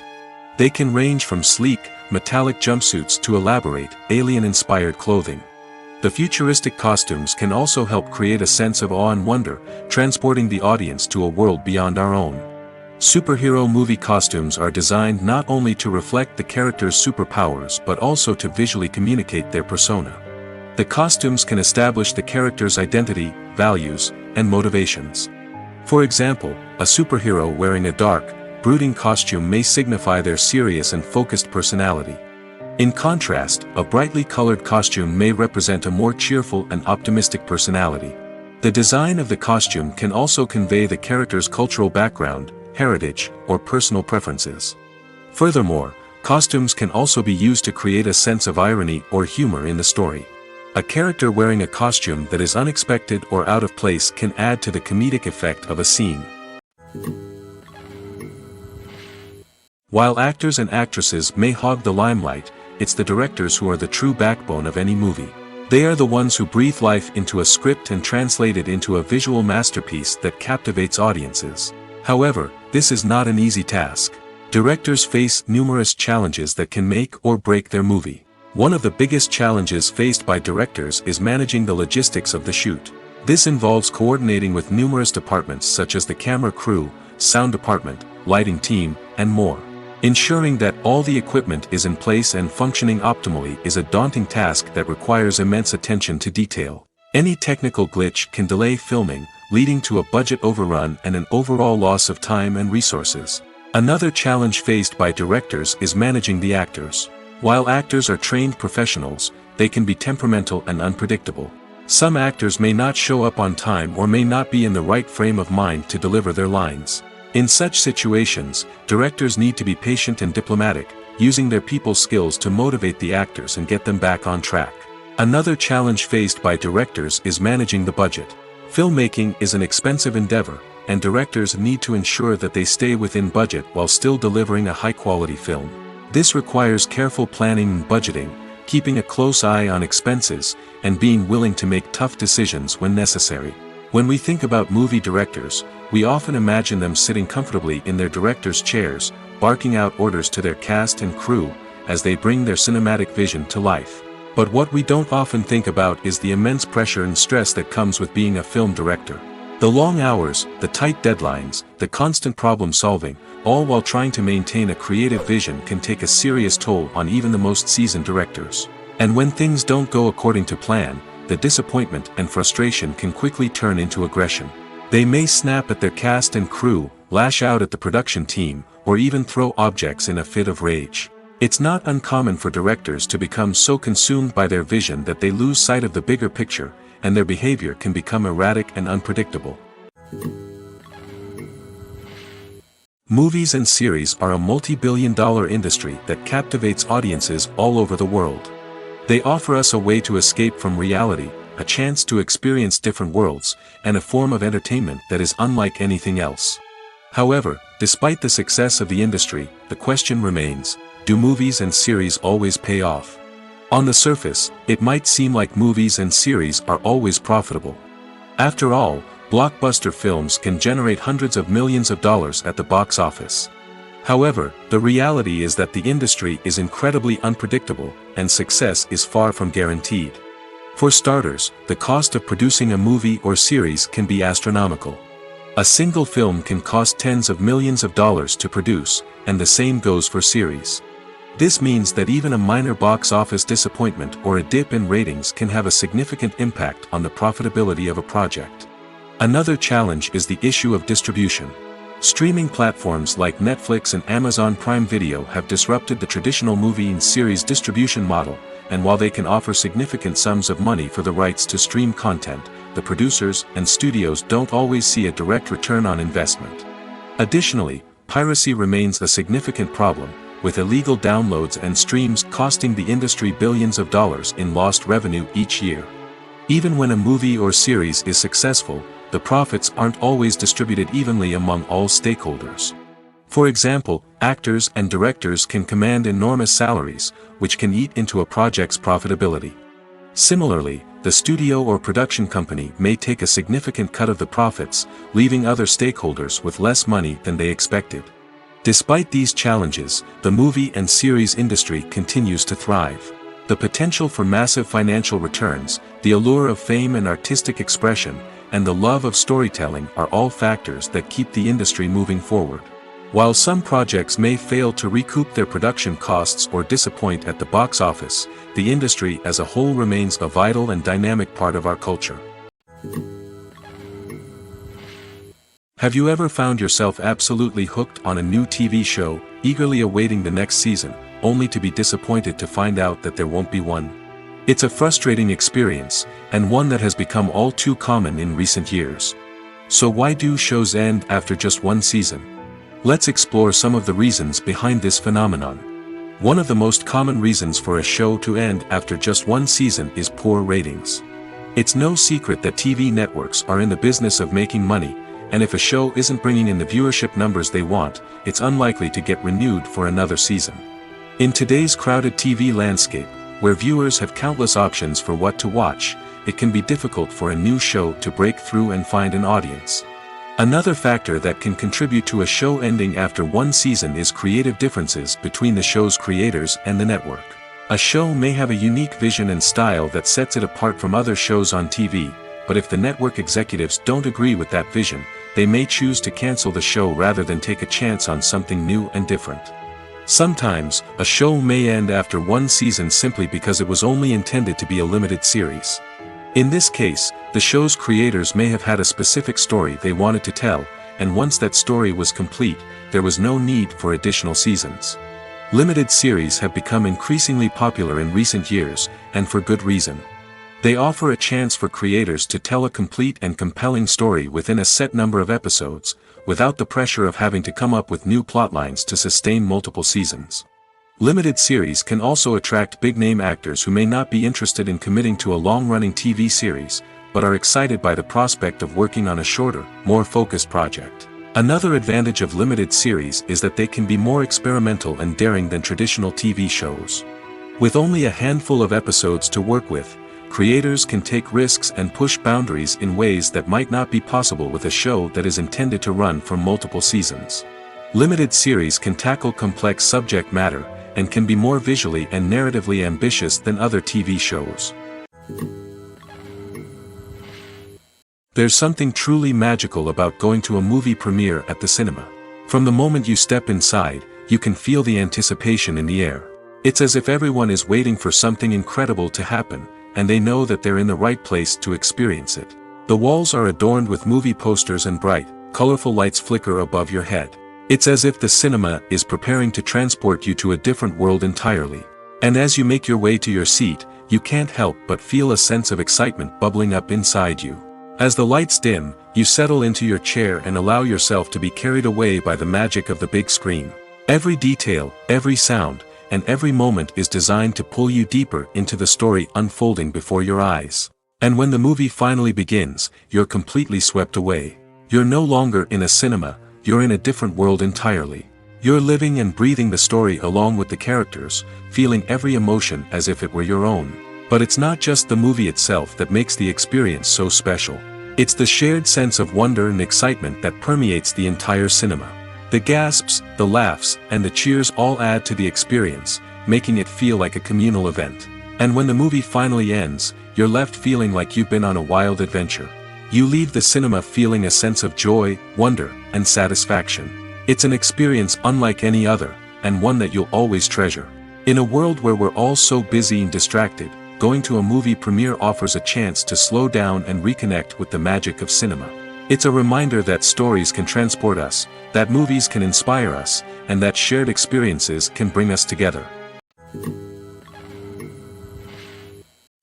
They can range from sleek, metallic jumpsuits to elaborate, alien-inspired clothing. The futuristic costumes can also help create a sense of awe and wonder, transporting the audience to a world beyond our own. Superhero movie costumes are designed not only to reflect the character's superpowers but also to visually communicate their persona. The costumes can establish the character's identity, values, and motivations. For example, a superhero wearing a dark, brooding costume may signify their serious and focused personality. In contrast, a brightly colored costume may represent a more cheerful and optimistic personality. The design of the costume can also convey the character's cultural background, heritage, or personal preferences. Furthermore, costumes can also be used to create a sense of irony or humor in the story. A character wearing a costume that is unexpected or out of place can add to the comedic effect of a scene. While actors and actresses may hog the limelight, it's the directors who are the true backbone of any movie. They are the ones who breathe life into a script and translate it into a visual masterpiece that captivates audiences. However, this is not an easy task. Directors face numerous challenges that can make or break their movie. One of the biggest challenges faced by directors is managing the logistics of the shoot. This involves coordinating with numerous departments such as the camera crew, sound department, lighting team, and more. Ensuring that all the equipment is in place and functioning optimally is a daunting task that requires immense attention to detail. Any technical glitch can delay filming, leading to a budget overrun and an overall loss of time and resources. Another challenge faced by directors is managing the actors. While actors are trained professionals, they can be temperamental and unpredictable. Some actors may not show up on time or may not be in the right frame of mind to deliver their lines. In such situations, directors need to be patient and diplomatic, using their people skills to motivate the actors and get them back on track. Another challenge faced by directors is managing the budget. Filmmaking is an expensive endeavor, and directors need to ensure that they stay within budget while still delivering a high-quality film. This requires careful planning and budgeting, keeping a close eye on expenses, and being willing to make tough decisions when necessary. When we think about movie directors, we often imagine them sitting comfortably in their director's chairs, barking out orders to their cast and crew, as they bring their cinematic vision to life. But what we don't often think about is the immense pressure and stress that comes with being a film director. The long hours, the tight deadlines, the constant problem solving, all while trying to maintain a creative vision can take a serious toll on even the most seasoned directors. And when things don't go according to plan, the disappointment and frustration can quickly turn into aggression. They may snap at their cast and crew, lash out at the production team, or even throw objects in a fit of rage. It's not uncommon for directors to become so consumed by their vision that they lose sight of the bigger picture, and their behavior can become erratic and unpredictable. Movies and series are a multi-billion-dollar industry that captivates audiences all over the world. They offer us a way to escape from reality, a chance to experience different worlds, and a form of entertainment that is unlike anything else. However, despite the success of the industry, the question remains, do movies and series always pay off? On the surface, it might seem like movies and series are always profitable. After all, blockbuster films can generate hundreds of millions of dollars at the box office. However, the reality is that the industry is incredibly unpredictable, and success is far from guaranteed. For starters, the cost of producing a movie or series can be astronomical. A single film can cost tens of millions of dollars to produce, and the same goes for series. This means that even a minor box office disappointment or a dip in ratings can have a significant impact on the profitability of a project. Another challenge is the issue of distribution. Streaming platforms like Netflix and Amazon Prime Video have disrupted the traditional movie and series distribution model, and while they can offer significant sums of money for the rights to stream content, the producers and studios don't always see a direct return on investment. Additionally, piracy remains a significant problem, with illegal downloads and streams costing the industry billions of dollars in lost revenue each year. Even when a movie or series is successful, the profits aren't always distributed evenly among all stakeholders. For example, actors and directors can command enormous salaries, which can eat into a project's profitability. Similarly, the studio or production company may take a significant cut of the profits, leaving other stakeholders with less money than they expected. Despite these challenges, the movie and series industry continues to thrive. The potential for massive financial returns, the allure of fame and artistic expression, and the love of storytelling are all factors that keep the industry moving forward. While some projects may fail to recoup their production costs or disappoint at the box office, the industry as a whole remains a vital and dynamic part of our culture. Have you ever found yourself absolutely hooked on a new TV show, eagerly awaiting the next season, only to be disappointed to find out that there won't be one? It's a frustrating experience, and one that has become all too common in recent years. So why do shows end after just one season? Let's explore some of the reasons behind this phenomenon. One of the most common reasons for a show to end after just one season is poor ratings. It's no secret that TV networks are in the business of making money, and if a show isn't bringing in the viewership numbers they want, it's unlikely to get renewed for another season. In today's crowded TV landscape, where viewers have countless options for what to watch, it can be difficult for a new show to break through and find an audience. Another factor that can contribute to a show ending after one season is creative differences between the show's creators and the network. A show may have a unique vision and style that sets it apart from other shows on TV, but if the network executives don't agree with that vision, they may choose to cancel the show rather than take a chance on something new and different. Sometimes, a show may end after one season simply because it was only intended to be a limited series. In this case, the show's creators may have had a specific story they wanted to tell, and once that story was complete, there was no need for additional seasons. Limited series have become increasingly popular in recent years, and for good reason. They offer a chance for creators to tell a complete and compelling story within a set number of episodes, without the pressure of having to come up with new plotlines to sustain multiple seasons. Limited series can also attract big-name actors who may not be interested in committing to a long-running TV series, but are excited by the prospect of working on a shorter, more focused project. Another advantage of limited series is that they can be more experimental and daring than traditional TV shows. With only a handful of episodes to work with, creators can take risks and push boundaries in ways that might not be possible with a show that is intended to run for multiple seasons. Limited series can tackle complex subject matter, and can be more visually and narratively ambitious than other TV shows. There's something truly magical about going to a movie premiere at the cinema. From the moment you step inside, you can feel the anticipation in the air. It's as if everyone is waiting for something incredible to happen, and they know that they're in the right place to experience it. The walls are adorned with movie posters and bright, colorful lights flicker above your head. It's as if the cinema is preparing to transport you to a different world entirely. And as you make your way to your seat, you can't help but feel a sense of excitement bubbling up inside you. As the lights dim, you settle into your chair and allow yourself to be carried away by the magic of the big screen. Every detail, every sound, and every moment is designed to pull you deeper into the story unfolding before your eyes. And when the movie finally begins, you're completely swept away. You're no longer in a cinema, you're in a different world entirely. You're living and breathing the story along with the characters, feeling every emotion as if it were your own. But it's not just the movie itself that makes the experience so special. It's the shared sense of wonder and excitement that permeates the entire cinema. The gasps, the laughs, and the cheers all add to the experience, making it feel like a communal event. And when the movie finally ends, you're left feeling like you've been on a wild adventure. You leave the cinema feeling a sense of joy, wonder, and satisfaction. It's an experience unlike any other, and one that you'll always treasure. In a world where we're all so busy and distracted, going to a movie premiere offers a chance to slow down and reconnect with the magic of cinema. It's a reminder that stories can transport us, that movies can inspire us, and that shared experiences can bring us together.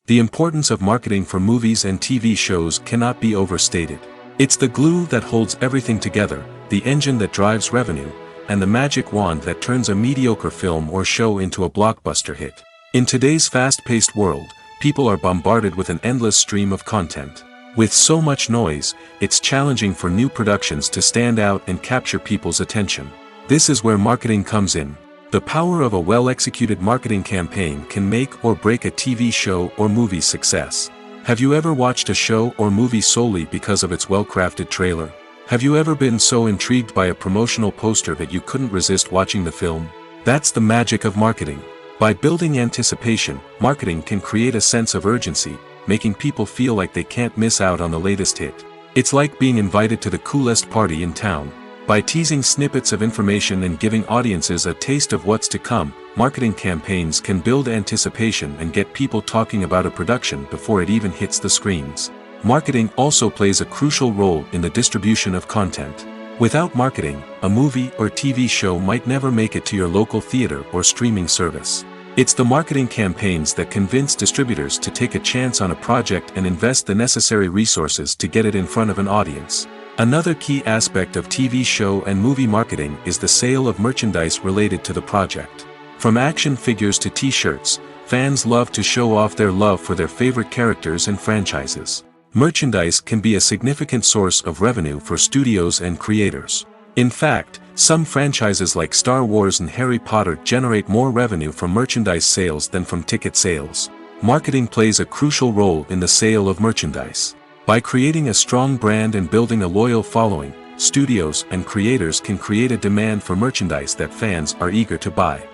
The importance of marketing for movies and TV shows cannot be overstated. It's the glue that holds everything together, the engine that drives revenue, and the magic wand that turns a mediocre film or show into a blockbuster hit. In today's fast-paced world, people are bombarded with an endless stream of content. With so much noise, it's challenging for new productions to stand out and capture people's attention. This is where marketing comes in. The power of a well-executed marketing campaign can make or break a TV show or movie's success. Have you ever watched a show or movie solely because of its well-crafted trailer? Have you ever been so intrigued by a promotional poster that you couldn't resist watching the film? That's the magic of marketing. By building anticipation, marketing can create a sense of urgency, making people feel like they can't miss out on the latest hit. It's like being invited to the coolest party in town. By teasing snippets of information and giving audiences a taste of what's to come, marketing campaigns can build anticipation and get people talking about a production before it even hits the screens. Marketing also plays a crucial role in the distribution of content. Without marketing, a movie or TV show might never make it to your local theater or streaming service. It's the marketing campaigns that convince distributors to take a chance on a project and invest the necessary resources to get it in front of an audience. Another key aspect of TV show and movie marketing is the sale of merchandise related to the project. From action figures to t-shirts, fans love to show off their love for their favorite characters and franchises. Merchandise can be a significant source of revenue for studios and creators. In fact, some franchises like Star Wars and Harry Potter generate more revenue from merchandise sales than from ticket sales. Marketing plays a crucial role in the sale of merchandise. By creating a strong brand and building a loyal following, studios and creators can create a demand for merchandise that fans are eager to buy.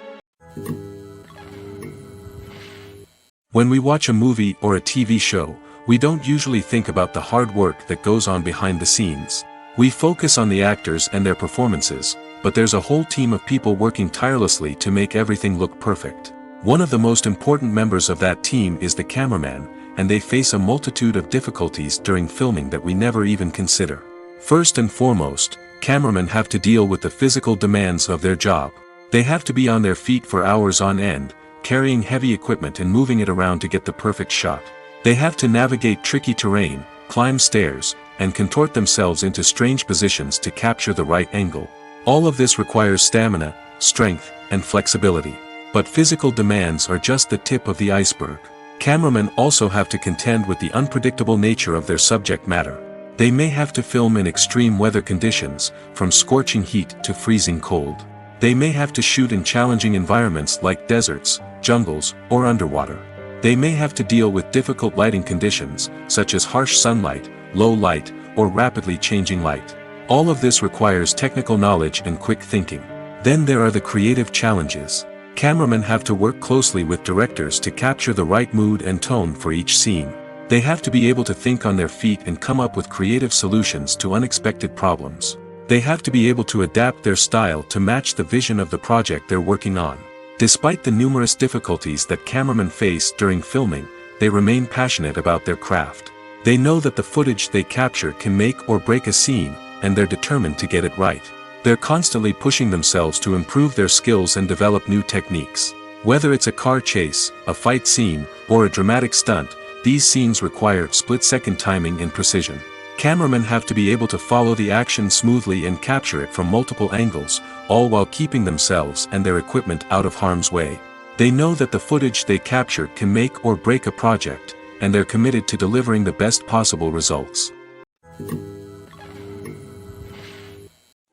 When we watch a movie or a TV show, we don't usually think about the hard work that goes on behind the scenes. We focus on the actors and their performances, but there's a whole team of people working tirelessly to make everything look perfect. One of the most important members of that team is the cameraman, and they face a multitude of difficulties during filming that we never even consider. First and foremost, cameramen have to deal with the physical demands of their job. They have to be on their feet for hours on end, carrying heavy equipment and moving it around to get the perfect shot. They have to navigate tricky terrain, climb stairs, and contort themselves into strange positions to capture the right angle. All of this requires stamina, strength, and flexibility. But physical demands are just the tip of the iceberg. Cameramen also have to contend with the unpredictable nature of their subject matter. They may have to film in extreme weather conditions, from scorching heat to freezing cold. They may have to shoot in challenging environments like deserts, jungles, or underwater. They may have to deal with difficult lighting conditions, such as harsh sunlight, low light, or rapidly changing light. All of this requires technical knowledge and quick thinking. Then there are the creative challenges. Cameramen have to work closely with directors to capture the right mood and tone for each scene. They have to be able to think on their feet and come up with creative solutions to unexpected problems. They have to be able to adapt their style to match the vision of the project they're working on. Despite the numerous difficulties that cameramen face during filming, they remain passionate about their craft. They know that the footage they capture can make or break a scene, and they're determined to get it right. They're constantly pushing themselves to improve their skills and develop new techniques. Whether it's a car chase, a fight scene, or a dramatic stunt, these scenes require split-second timing and precision. Cameramen have to be able to follow the action smoothly and capture it from multiple angles, all while keeping themselves and their equipment out of harm's way. They know that the footage they capture can make or break a project, and they're committed to delivering the best possible results.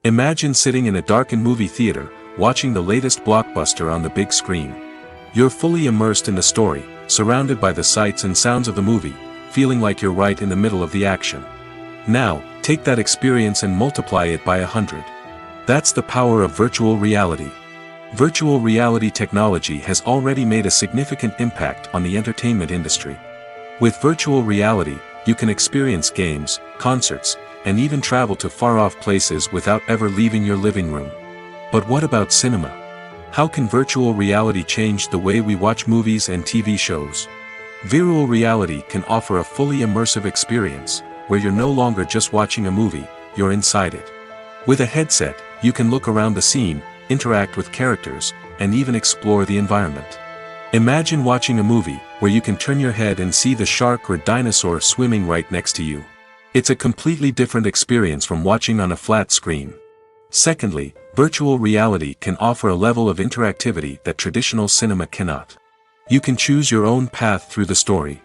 Imagine sitting in a darkened movie theater, watching the latest blockbuster on the big screen. You're fully immersed in the story, surrounded by the sights and sounds of the movie, feeling like you're right in the middle of the action. Now, take that experience and multiply it by 100. That's the power of virtual reality. Virtual reality technology has already made a significant impact on the entertainment industry. With virtual reality, you can experience games, concerts, and even travel to far-off places without ever leaving your living room. But what about cinema? How can virtual reality change the way we watch movies and TV shows? Virtual reality can offer a fully immersive experience, where you're no longer just watching a movie, you're inside it. With a headset, you can look around the scene, interact with characters, and even explore the environment. Imagine watching a movie, where you can turn your head and see the shark or dinosaur swimming right next to you. It's a completely different experience from watching on a flat screen. Secondly, virtual reality can offer a level of interactivity that traditional cinema cannot. You can choose your own path through the story.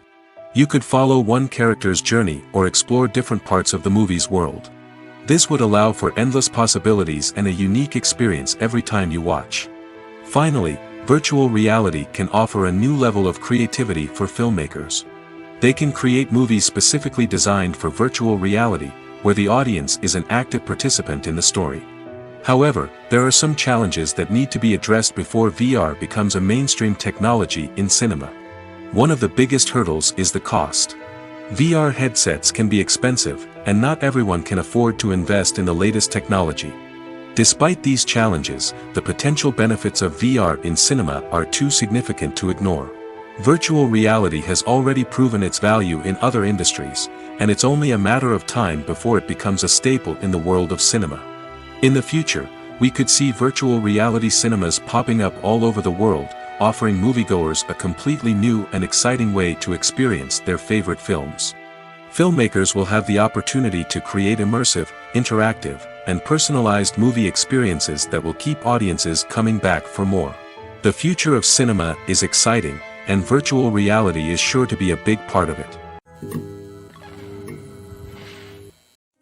You could follow one character's journey or explore different parts of the movie's world. This would allow for endless possibilities and a unique experience every time you watch. Finally, virtual reality can offer a new level of creativity for filmmakers. They can create movies specifically designed for virtual reality, where the audience is an active participant in the story. However, there are some challenges that need to be addressed before VR becomes a mainstream technology in cinema. One of the biggest hurdles is the cost. VR headsets can be expensive, and not everyone can afford to invest in the latest technology. Despite these challenges, the potential benefits of VR in cinema are too significant to ignore. Virtual reality has already proven its value in other industries, and it's only a matter of time before it becomes a staple in the world of cinema. In the future, we could see virtual reality cinemas popping up all over the world, offering moviegoers a completely new and exciting way to experience their favorite films. Filmmakers will have the opportunity to create immersive, interactive, and personalized movie experiences that will keep audiences coming back for more. The future of cinema is exciting, and virtual reality is sure to be a big part of it.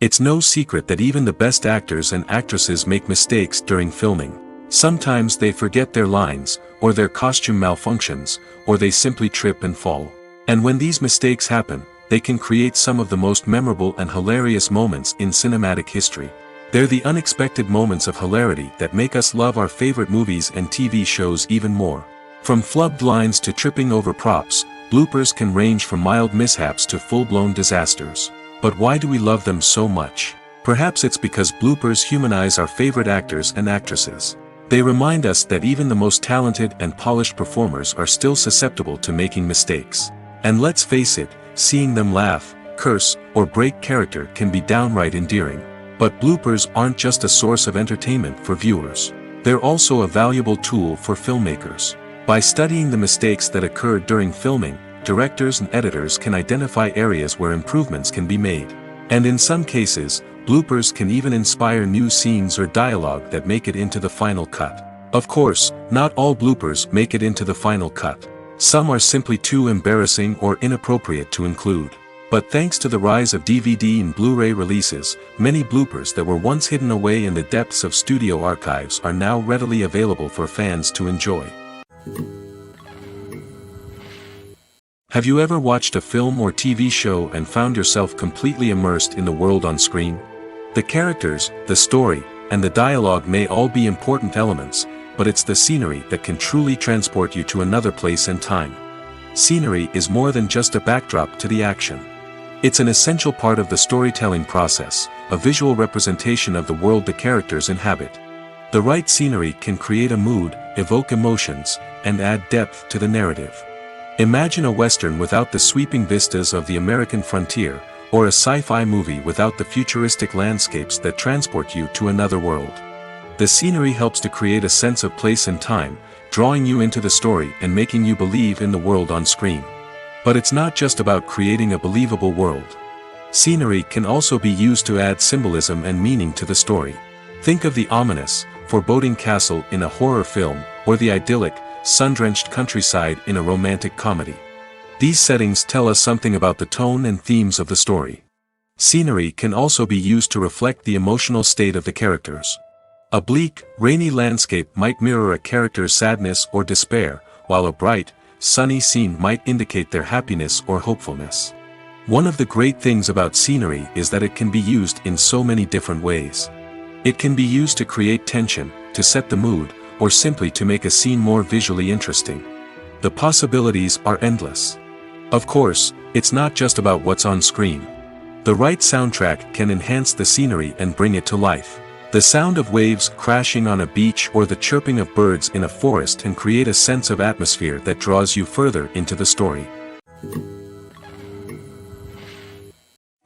It's no secret that even the best actors and actresses make mistakes during filming. Sometimes they forget their lines, or their costume malfunctions, or they simply trip and fall. And when these mistakes happen, they can create some of the most memorable and hilarious moments in cinematic history. They're the unexpected moments of hilarity that make us love our favorite movies and TV shows even more. From flubbed lines to tripping over props, bloopers can range from mild mishaps to full-blown disasters. But why do we love them so much? Perhaps it's because bloopers humanize our favorite actors and actresses. They remind us that even the most talented and polished performers are still susceptible to making mistakes. And let's face it, seeing them laugh, curse, or break character can be downright endearing. But bloopers aren't just a source of entertainment for viewers. They're also a valuable tool for filmmakers. By studying the mistakes that occurred during filming, directors and editors can identify areas where improvements can be made. And in some cases, bloopers can even inspire new scenes or dialogue that make it into the final cut. Of course, not all bloopers make it into the final cut. Some are simply too embarrassing or inappropriate to include. But thanks to the rise of DVD and Blu-ray releases, many bloopers that were once hidden away in the depths of studio archives are now readily available for fans to enjoy. Have you ever watched a film or TV show and found yourself completely immersed in the world on screen? The characters, the story, and the dialogue may all be important elements, but it's the scenery that can truly transport you to another place and time. Scenery is more than just a backdrop to the action. It's an essential part of the storytelling process, a visual representation of the world the characters inhabit. The right scenery can create a mood, evoke emotions, and add depth to the narrative. Imagine a Western without the sweeping vistas of the American frontier, or a sci-fi movie without the futuristic landscapes that transport you to another world. The scenery helps to create a sense of place and time, drawing you into the story and making you believe in the world on screen. But it's not just about creating a believable world. Scenery can also be used to add symbolism and meaning to the story. Think of the ominous, foreboding castle in a horror film, or the idyllic, sun-drenched countryside in a romantic comedy. These settings tell us something about the tone and themes of the story. Scenery can also be used to reflect the emotional state of the characters. A bleak, rainy landscape might mirror a character's sadness or despair, while a bright, sunny scene might indicate their happiness or hopefulness. One of the great things about scenery is that it can be used in so many different ways. It can be used to create tension, to set the mood, or simply to make a scene more visually interesting. The possibilities are endless. Of course, it's not just about what's on screen. The right soundtrack can enhance the scenery and bring it to life. The sound of waves crashing on a beach or the chirping of birds in a forest can create a sense of atmosphere that draws you further into the story.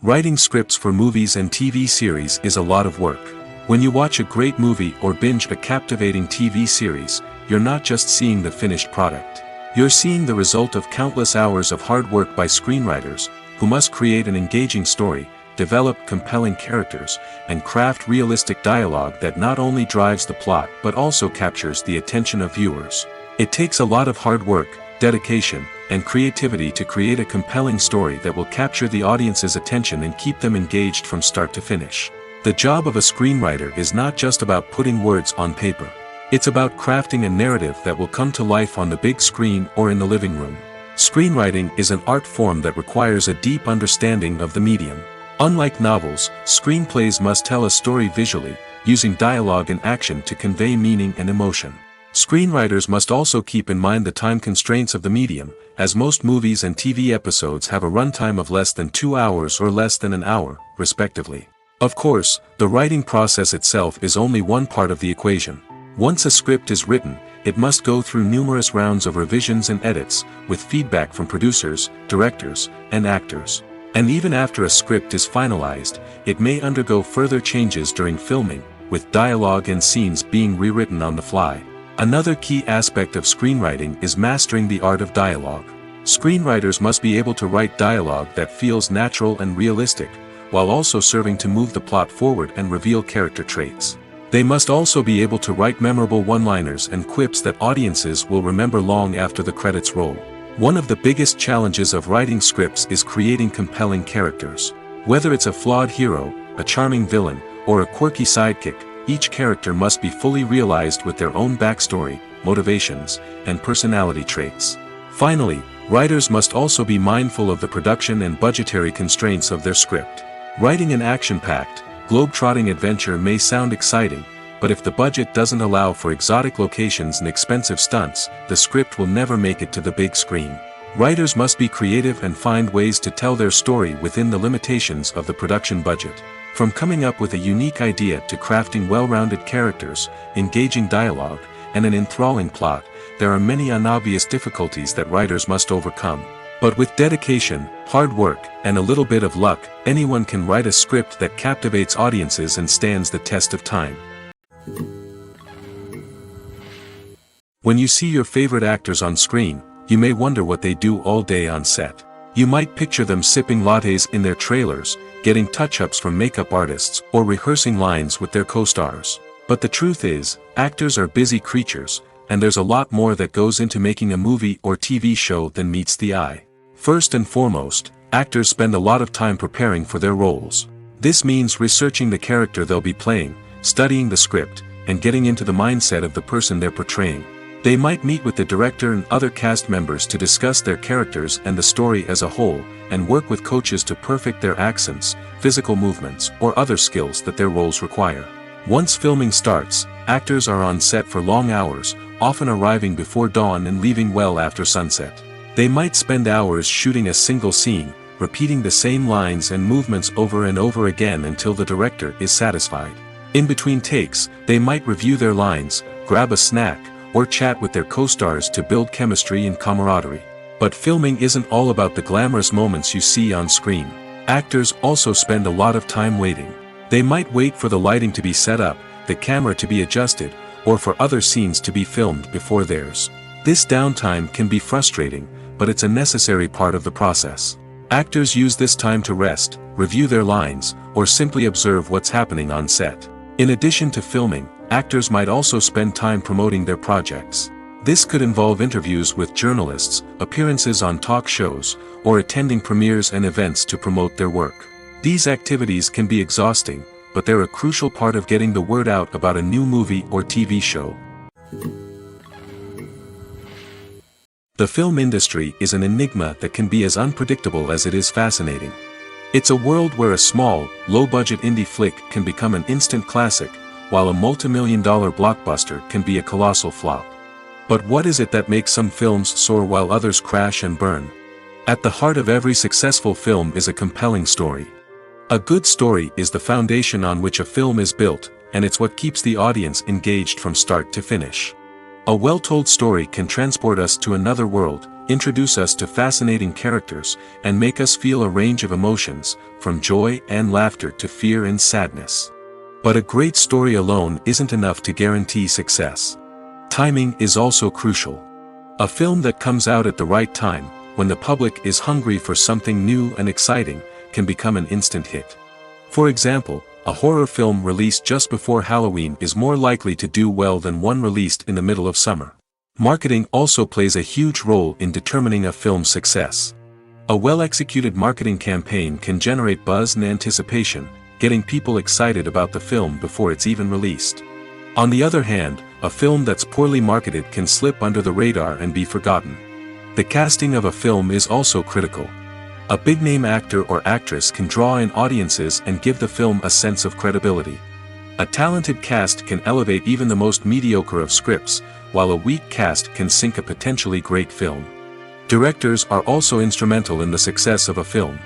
Writing scripts for movies and TV series is a lot of work. When you watch a great movie or binge a captivating TV series, you're not just seeing the finished product. You're seeing the result of countless hours of hard work by screenwriters, who must create an engaging story, develop compelling characters, and craft realistic dialogue that not only drives the plot but also captures the attention of viewers. It takes a lot of hard work, dedication, and creativity to create a compelling story that will capture the audience's attention and keep them engaged from start to finish. The job of a screenwriter is not just about putting words on paper. It's about crafting a narrative that will come to life on the big screen or in the living room. Screenwriting is an art form that requires a deep understanding of the medium. Unlike novels, screenplays must tell a story visually, using dialogue and action to convey meaning and emotion. Screenwriters must also keep in mind the time constraints of the medium, as most movies and TV episodes have a runtime of less than 2 hours or less than an hour, respectively. Of course, the writing process itself is only one part of the equation. Once a script is written, it must go through numerous rounds of revisions and edits, with feedback from producers, directors, and actors. And even after a script is finalized, it may undergo further changes during filming, with dialogue and scenes being rewritten on the fly. Another key aspect of screenwriting is mastering the art of dialogue. Screenwriters must be able to write dialogue that feels natural and realistic, while also serving to move the plot forward and reveal character traits. They must also be able to write memorable one-liners and quips that audiences will remember long after the credits roll. One of the biggest challenges of writing scripts is creating compelling characters. Whether it's a flawed hero, a charming villain, or a quirky sidekick, each character must be fully realized with their own backstory, motivations, and personality traits. Finally, writers must also be mindful of the production and budgetary constraints of their script. Writing an action-packed, globe-trotting adventure may sound exciting, but if the budget doesn't allow for exotic locations and expensive stunts, the script will never make it to the big screen. Writers must be creative and find ways to tell their story within the limitations of the production budget. From coming up with a unique idea to crafting well-rounded characters, engaging dialogue, and an enthralling plot, there are many unobvious difficulties that writers must overcome. But with dedication, hard work, and a little bit of luck, anyone can write a script that captivates audiences and stands the test of time. When you see your favorite actors on screen, you may wonder what they do all day on set. You might picture them sipping lattes in their trailers, getting touch-ups from makeup artists, or rehearsing lines with their co-stars. But the truth is, actors are busy creatures, and there's a lot more that goes into making a movie or TV show than meets the eye. First and foremost, actors spend a lot of time preparing for their roles. This means researching the character they'll be playing, studying the script, and getting into the mindset of the person they're portraying. They might meet with the director and other cast members to discuss their characters and the story as a whole, and work with coaches to perfect their accents, physical movements, or other skills that their roles require. Once filming starts, actors are on set for long hours, often arriving before dawn and leaving well after sunset. They might spend hours shooting a single scene, repeating the same lines and movements over and over again until the director is satisfied. In between takes, they might review their lines, grab a snack, or chat with their co-stars to build chemistry and camaraderie. But filming isn't all about the glamorous moments you see on screen. Actors also spend a lot of time waiting. They might wait for the lighting to be set up, the camera to be adjusted, or for other scenes to be filmed before theirs. This downtime can be frustrating, but it's a necessary part of the process. Actors use this time to rest, review their lines, or simply observe what's happening on set. In addition to filming, actors might also spend time promoting their projects. This could involve interviews with journalists, appearances on talk shows, or attending premieres and events to promote their work. These activities can be exhausting, but they're a crucial part of getting the word out about a new movie or TV show. The film industry is an enigma that can be as unpredictable as it is fascinating. It's a world where a small, low-budget indie flick can become an instant classic, while a multi-million-dollar blockbuster can be a colossal flop. But what is it that makes some films soar while others crash and burn? At the heart of every successful film is a compelling story. A good story is the foundation on which a film is built, and it's what keeps the audience engaged from start to finish. A well-told story can transport us to another world, introduce us to fascinating characters, and make us feel a range of emotions, from joy and laughter to fear and sadness. But a great story alone isn't enough to guarantee success. Timing is also crucial. A film that comes out at the right time, when the public is hungry for something new and exciting, can become an instant hit. For example, a horror film released just before Halloween is more likely to do well than one released in the middle of summer. Marketing also plays a huge role in determining a film's success. A well-executed marketing campaign can generate buzz and anticipation, getting people excited about the film before it's even released. On the other hand, a film that's poorly marketed can slip under the radar and be forgotten. The casting of a film is also critical. A big-name actor or actress can draw in audiences and give the film a sense of credibility. A talented cast can elevate even the most mediocre of scripts, while a weak cast can sink a potentially great film. Directors are also instrumental in the success of a film.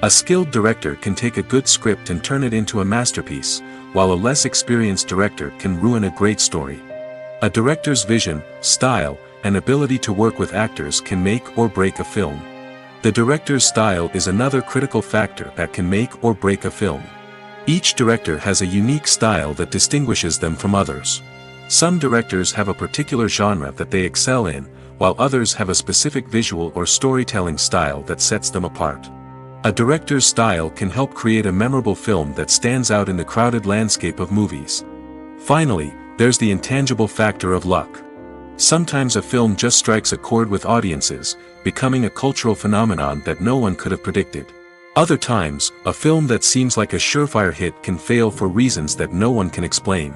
A skilled director can take a good script and turn it into a masterpiece, while a less experienced director can ruin a great story. A director's vision, style, and ability to work with actors can make or break a film. The director's style is another critical factor that can make or break a film. Each director has a unique style that distinguishes them from others. Some directors have a particular genre that they excel in, while others have a specific visual or storytelling style that sets them apart. A director's style can help create a memorable film that stands out in the crowded landscape of movies. Finally, there's the intangible factor of luck. Sometimes a film just strikes a chord with audiences, becoming a cultural phenomenon that no one could have predicted. Other times, a film that seems like a surefire hit can fail for reasons that no one can explain.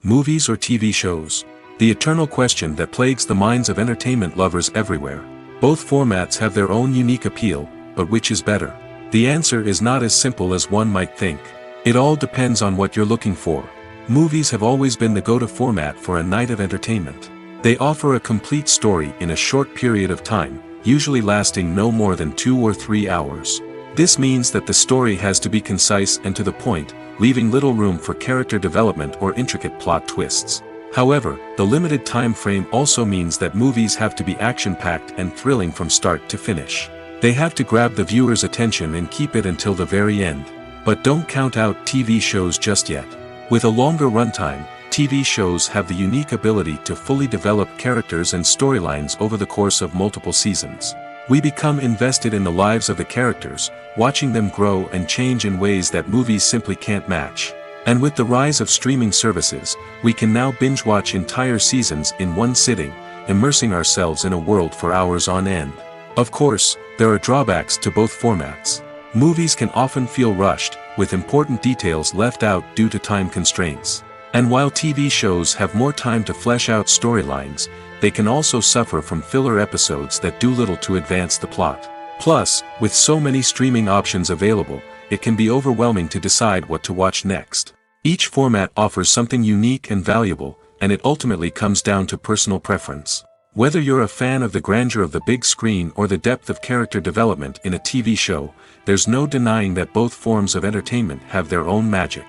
Movies or TV shows? The eternal question that plagues the minds of entertainment lovers everywhere. Both formats have their own unique appeal, but which is better? The answer is not as simple as one might think. It all depends on what you're looking for. Movies have always been the go-to format for a night of entertainment. They offer a complete story in a short period of time, usually lasting no more than 2 or 3 hours. This means that the story has to be concise and to the point, leaving little room for character development or intricate plot twists. However, the limited time frame also means that movies have to be action-packed and thrilling from start to finish. They have to grab the viewer's attention and keep it until the very end. But don't count out TV shows just yet. With a longer runtime, TV shows have the unique ability to fully develop characters and storylines over the course of multiple seasons. We become invested in the lives of the characters, watching them grow and change in ways that movies simply can't match. And with the rise of streaming services, we can now binge-watch entire seasons in one sitting, immersing ourselves in a world for hours on end. Of course, there are drawbacks to both formats. Movies can often feel rushed, with important details left out due to time constraints. And while TV shows have more time to flesh out storylines, they can also suffer from filler episodes that do little to advance the plot. Plus, with so many streaming options available, it can be overwhelming to decide what to watch next. Each format offers something unique and valuable, and it ultimately comes down to personal preference. Whether you're a fan of the grandeur of the big screen or the depth of character development in a TV show, there's no denying that both forms of entertainment have their own magic.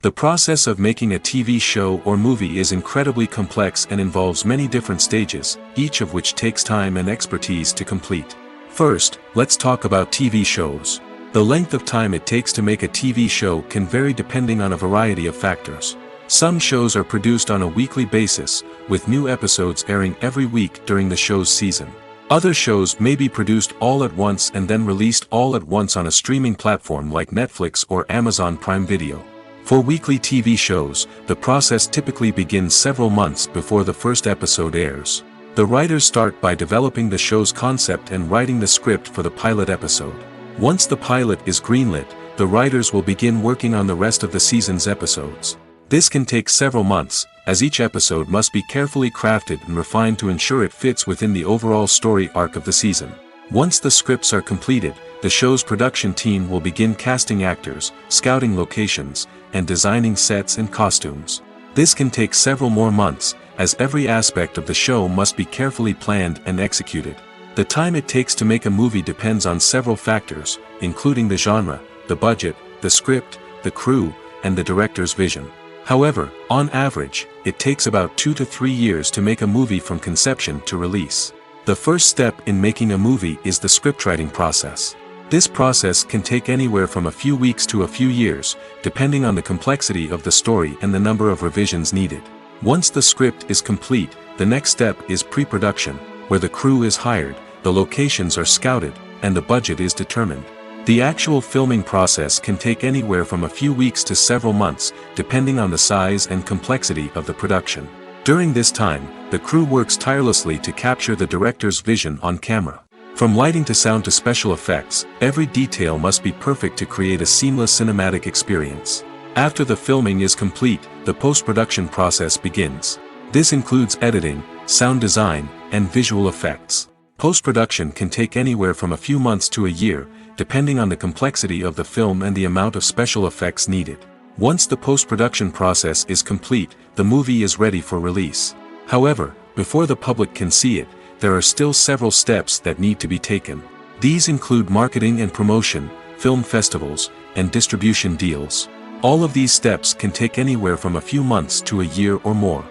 The process of making a TV show or movie is incredibly complex and involves many different stages, each of which takes time and expertise to complete. First, let's talk about TV shows. The length of time it takes to make a TV show can vary depending on a variety of factors. Some shows are produced on a weekly basis, with new episodes airing every week during the show's season. Other shows may be produced all at once and then released all at once on a streaming platform like Netflix or Amazon Prime Video. For weekly TV shows, the process typically begins several months before the first episode airs. The writers start by developing the show's concept and writing the script for the pilot episode. Once the pilot is greenlit, the writers will begin working on the rest of the season's episodes. This can take several months, as each episode must be carefully crafted and refined to ensure it fits within the overall story arc of the season. Once the scripts are completed, the show's production team will begin casting actors, scouting locations, and designing sets and costumes. This can take several more months, as every aspect of the show must be carefully planned and executed. The time it takes to make a movie depends on several factors, including the genre, the budget, the script, the crew, and the director's vision. However, on average, it takes about 2 to 3 years to make a movie from conception to release. The first step in making a movie is the scriptwriting process. This process can take anywhere from a few weeks to a few years, depending on the complexity of the story and the number of revisions needed. Once the script is complete, the next step is pre-production, where the crew is hired, the locations are scouted, and the budget is determined. The actual filming process can take anywhere from a few weeks to several months, depending on the size and complexity of the production. During this time, the crew works tirelessly to capture the director's vision on camera. From lighting to sound to special effects, every detail must be perfect to create a seamless cinematic experience. After the filming is complete, the post-production process begins. This includes editing, sound design, and visual effects. Post-production can take anywhere from a few months to a year, depending on the complexity of the film and the amount of special effects needed. Once the post-production process is complete, the movie is ready for release. However, before the public can see it, there are still several steps that need to be taken. These include marketing and promotion, film festivals, and distribution deals. All of these steps can take anywhere from a few months to a year or more.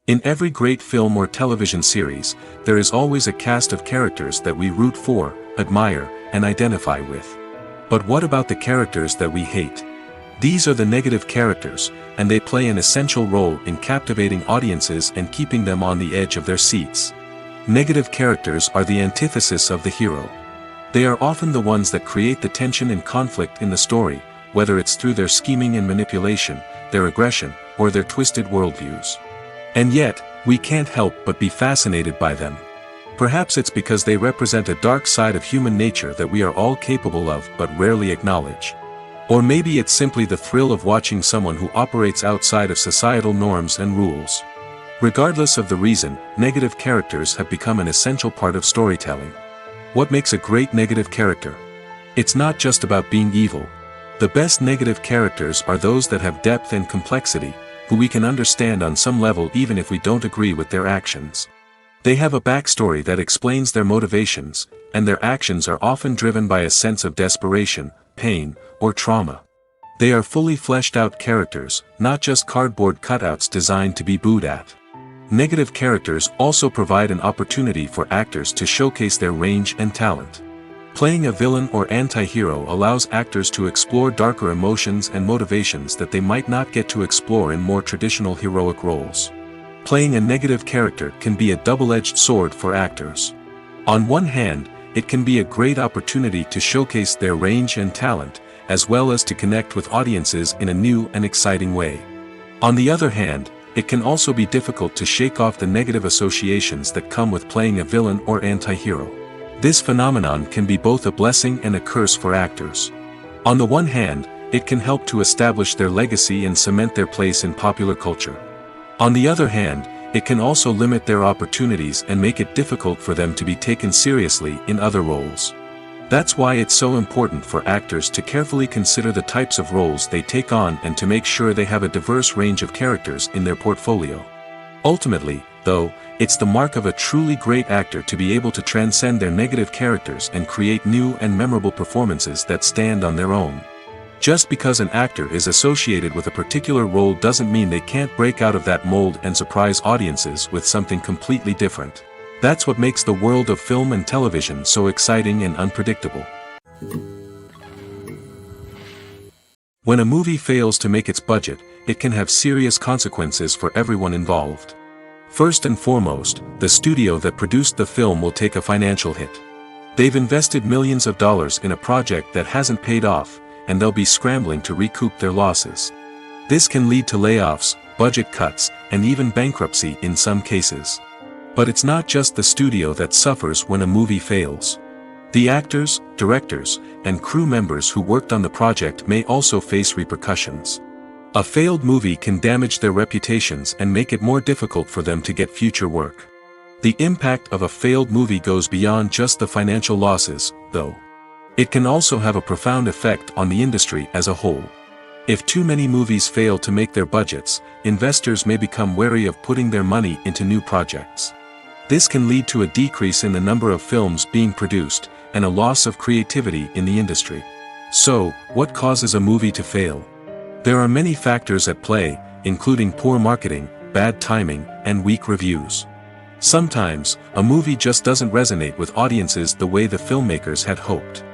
In every great film or television series, there is always a cast of characters that we root for, admire, and identify with. But what about the characters that we hate? These are the negative characters, and they play an essential role in captivating audiences and keeping them on the edge of their seats. Negative characters are the antithesis of the hero. They are often the ones that create the tension and conflict in the story, whether it's through their scheming and manipulation, their aggression, or their twisted worldviews. And yet, we can't help but be fascinated by them. Perhaps it's because they represent a dark side of human nature that we are all capable of but rarely acknowledge. Or maybe it's simply the thrill of watching someone who operates outside of societal norms and rules. Regardless of the reason, negative characters have become an essential part of storytelling. What makes a great negative character? It's not just about being evil. The best negative characters are those that have depth and complexity, who we can understand on some level even if we don't agree with their actions. They have a backstory that explains their motivations, and their actions are often driven by a sense of desperation, pain, or trauma. They are fully fleshed out characters, not just cardboard cutouts designed to be booed at. Negative characters also provide an opportunity for actors to showcase their range and talent. Playing a villain or anti-hero allows actors to explore darker emotions and motivations that they might not get to explore in more traditional heroic roles. Playing a negative character can be a double-edged sword for actors. On one hand, it can be a great opportunity to showcase their range and talent, as well as to connect with audiences in a new and exciting way. On the other hand, it can also be difficult to shake off the negative associations that come with playing a villain or anti-hero. This phenomenon can be both a blessing and a curse for actors. On the one hand, it can help to establish their legacy and cement their place in popular culture. On the other hand, it can also limit their opportunities and make it difficult for them to be taken seriously in other roles. That's why it's so important for actors to carefully consider the types of roles they take on and to make sure they have a diverse range of characters in their portfolio. Ultimately, though, it's the mark of a truly great actor to be able to transcend their negative characters and create new and memorable performances that stand on their own. Just because an actor is associated with a particular role doesn't mean they can't break out of that mold and surprise audiences with something completely different. That's what makes the world of film and television so exciting and unpredictable. When a movie fails to make its budget, it can have serious consequences for everyone involved. First and foremost, the studio that produced the film will take a financial hit. They've invested millions of dollars in a project that hasn't paid off, and they'll be scrambling to recoup their losses. This can lead to layoffs, budget cuts, and even bankruptcy in some cases. But it's not just the studio that suffers when a movie fails. The actors, directors, and crew members who worked on the project may also face repercussions. A failed movie can damage their reputations and make it more difficult for them to get future work. The impact of a failed movie goes beyond just the financial losses, though. It can also have a profound effect on the industry as a whole. If too many movies fail to make their budgets, investors may become wary of putting their money into new projects. This can lead to a decrease in the number of films being produced, and a loss of creativity in the industry. So, what causes a movie to fail? There are many factors at play, including poor marketing, bad timing, and weak reviews. Sometimes, a movie just doesn't resonate with audiences the way the filmmakers had hoped.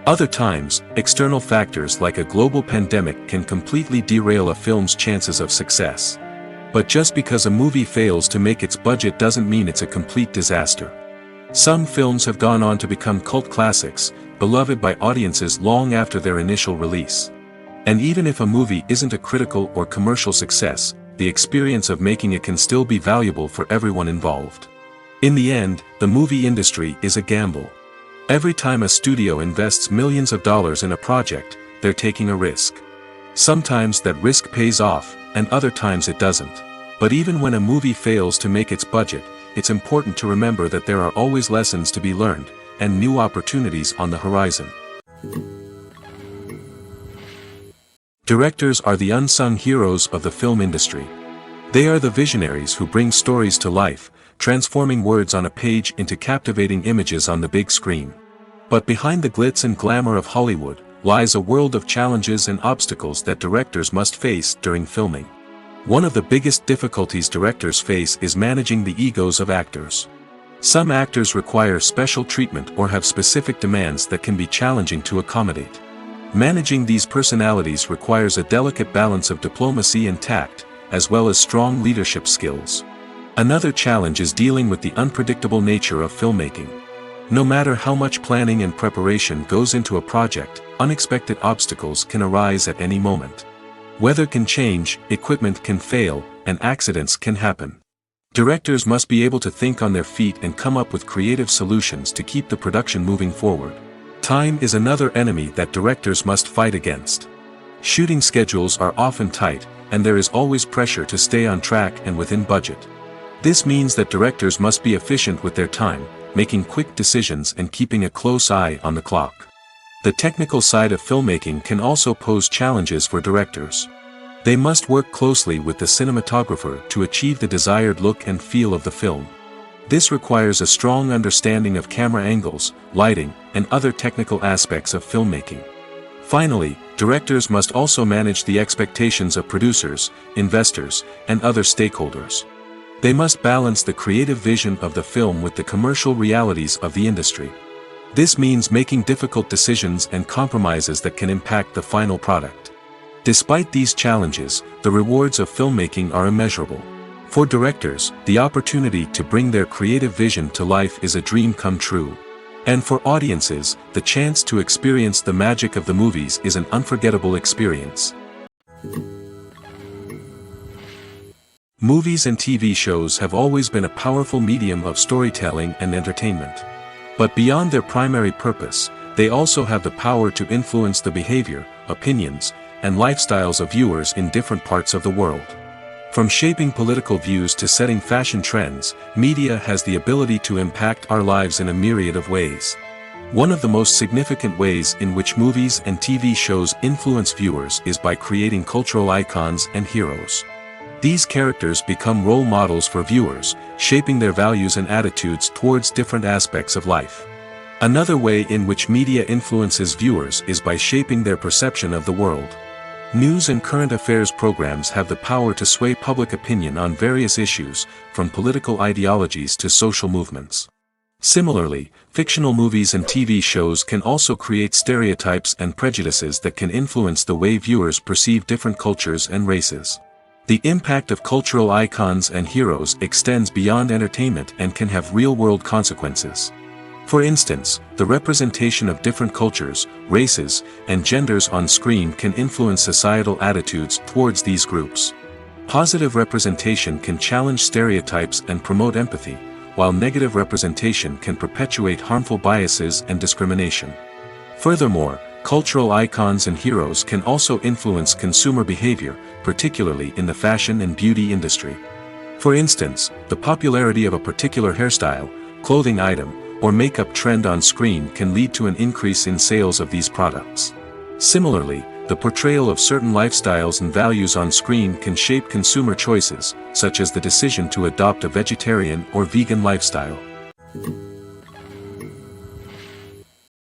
Other times, external factors like a global pandemic can completely derail a film's chances of success. But just because a movie fails to make its budget doesn't mean it's a complete disaster. Some films have gone on to become cult classics, beloved by audiences long after their initial release. And even if a movie isn't a critical or commercial success, the experience of making it can still be valuable for everyone involved. In the end, the movie industry is a gamble. Every time a studio invests millions of dollars in a project, they're taking a risk. Sometimes that risk pays off, and other times it doesn't. But even when a movie fails to make its budget, it's important to remember that there are always lessons to be learned, and new opportunities on the horizon. Directors are the unsung heroes of the film industry. They are the visionaries who bring stories to life, transforming words on a page into captivating images on the big screen. But behind the glitz and glamour of Hollywood, lies a world of challenges and obstacles that directors must face during filming. One of the biggest difficulties directors face is managing the egos of actors. Some actors require special treatment or have specific demands that can be challenging to accommodate. Managing these personalities requires a delicate balance of diplomacy and tact, as well as strong leadership skills. Another challenge is dealing with the unpredictable nature of filmmaking. No matter how much planning and preparation goes into a project, unexpected obstacles can arise at any moment. Weather can change, equipment can fail, and accidents can happen. Directors must be able to think on their feet and come up with creative solutions to keep the production moving forward. Time is another enemy that directors must fight against. Shooting schedules are often tight, and there is always pressure to stay on track and within budget. This means that directors must be efficient with their time, making quick decisions and keeping a close eye on the clock. The technical side of filmmaking can also pose challenges for directors. They must work closely with the cinematographer to achieve the desired look and feel of the film. This requires a strong understanding of camera angles, lighting, and other technical aspects of filmmaking. Finally, directors must also manage the expectations of producers, investors, and other stakeholders. They must balance the creative vision of the film with the commercial realities of the industry. This means making difficult decisions and compromises that can impact the final product. Despite these challenges, the rewards of filmmaking are immeasurable. For directors, the opportunity to bring their creative vision to life is a dream come true. And for audiences, the chance to experience the magic of the movies is an unforgettable experience. Movies and TV shows have always been a powerful medium of storytelling and entertainment. But beyond their primary purpose, they also have the power to influence the behavior, opinions, and lifestyles of viewers in different parts of the world. From shaping political views to setting fashion trends, media has the ability to impact our lives in a myriad of ways. One of the most significant ways in which movies and TV shows influence viewers is by creating cultural icons and heroes. These characters become role models for viewers, shaping their values and attitudes towards different aspects of life. Another way in which media influences viewers is by shaping their perception of the world. News and current affairs programs have the power to sway public opinion on various issues, from political ideologies to social movements. Similarly, fictional movies and TV shows can also create stereotypes and prejudices that can influence the way viewers perceive different cultures and races. The impact of cultural icons and heroes extends beyond entertainment and can have real-world consequences. For instance, the representation of different cultures, races, and genders on screen can influence societal attitudes towards these groups. Positive representation can challenge stereotypes and promote empathy, while negative representation can perpetuate harmful biases and discrimination. Furthermore, cultural icons and heroes can also influence consumer behavior, particularly in the fashion and beauty industry. For instance, the popularity of a particular hairstyle, clothing item, or makeup trend on screen can lead to an increase in sales of these products. Similarly, the portrayal of certain lifestyles and values on screen can shape consumer choices, such as the decision to adopt a vegetarian or vegan lifestyle.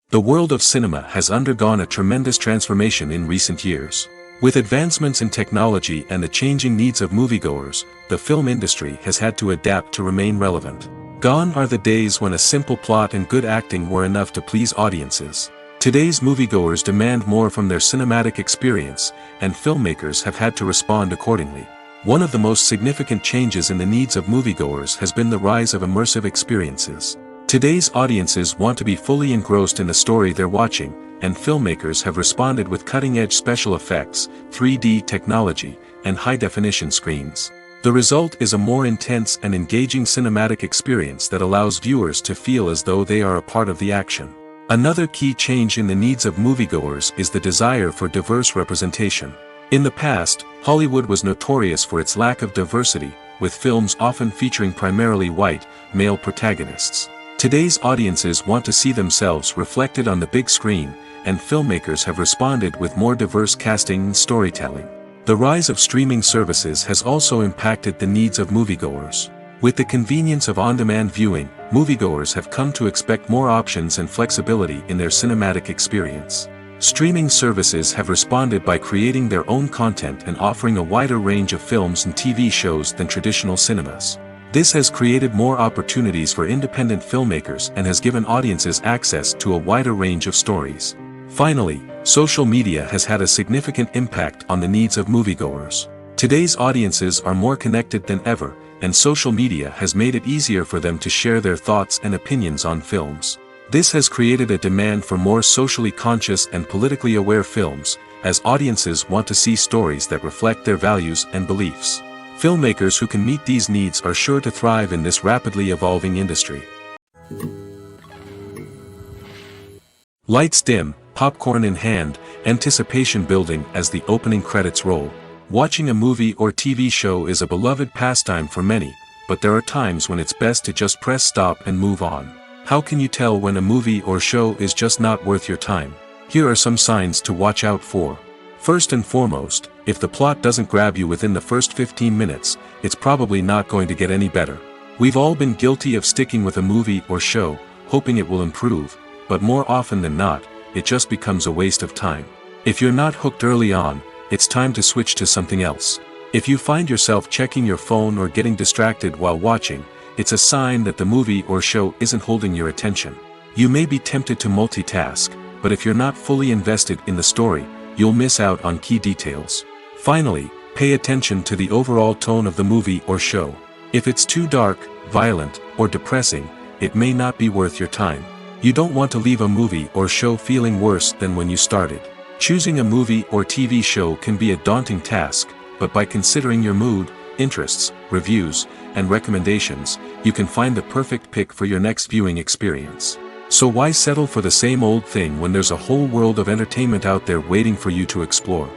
The world of cinema has undergone a tremendous transformation in recent years. With advancements in technology and the changing needs of moviegoers, the film industry has had to adapt to remain relevant. Gone are the days when a simple plot and good acting were enough to please audiences. Today's moviegoers demand more from their cinematic experience, and filmmakers have had to respond accordingly. One of the most significant changes in the needs of moviegoers has been the rise of immersive experiences. Today's audiences want to be fully engrossed in the story they're watching, and filmmakers have responded with cutting-edge special effects, 3D technology, and high-definition screens. The result is a more intense and engaging cinematic experience that allows viewers to feel as though they are a part of the action. Another key change in the needs of moviegoers is the desire for diverse representation. In the past, Hollywood was notorious for its lack of diversity, with films often featuring primarily white, male protagonists. Today's audiences want to see themselves reflected on the big screen, and filmmakers have responded with more diverse casting and storytelling. The rise of streaming services has also impacted the needs of moviegoers. With the convenience of on-demand viewing, moviegoers have come to expect more options and flexibility in their cinematic experience. Streaming services have responded by creating their own content and offering a wider range of films and TV shows than traditional cinemas. This has created more opportunities for independent filmmakers and has given audiences access to a wider range of stories. Finally, social media has had a significant impact on the needs of moviegoers. Today's audiences are more connected than ever, and social media has made it easier for them to share their thoughts and opinions on films. This has created a demand for more socially conscious and politically aware films, as audiences want to see stories that reflect their values and beliefs. Filmmakers who can meet these needs are sure to thrive in this rapidly evolving industry. Lights dim, popcorn in hand, anticipation building as the opening credits roll. Watching a movie or TV show is a beloved pastime for many, but there are times when it's best to just press stop and move on. How can you tell when a movie or show is just not worth your time? Here are some signs to watch out for. First and foremost, if the plot doesn't grab you within the first 15 minutes, it's probably not going to get any better. We've all been guilty of sticking with a movie or show, hoping it will improve, but more often than not, it just becomes a waste of time. If you're not hooked early on, it's time to switch to something else. If you find yourself checking your phone or getting distracted while watching, it's a sign that the movie or show isn't holding your attention. You may be tempted to multitask, but if you're not fully invested in the story, you'll miss out on key details. Finally, pay attention to the overall tone of the movie or show. If it's too dark, violent, or depressing, it may not be worth your time. You don't want to leave a movie or show feeling worse than when you started. Choosing a movie or TV show can be a daunting task, but by considering your mood, interests, reviews, and recommendations, you can find the perfect pick for your next viewing experience. So why settle for the same old thing when there's a whole world of entertainment out there waiting for you to explore?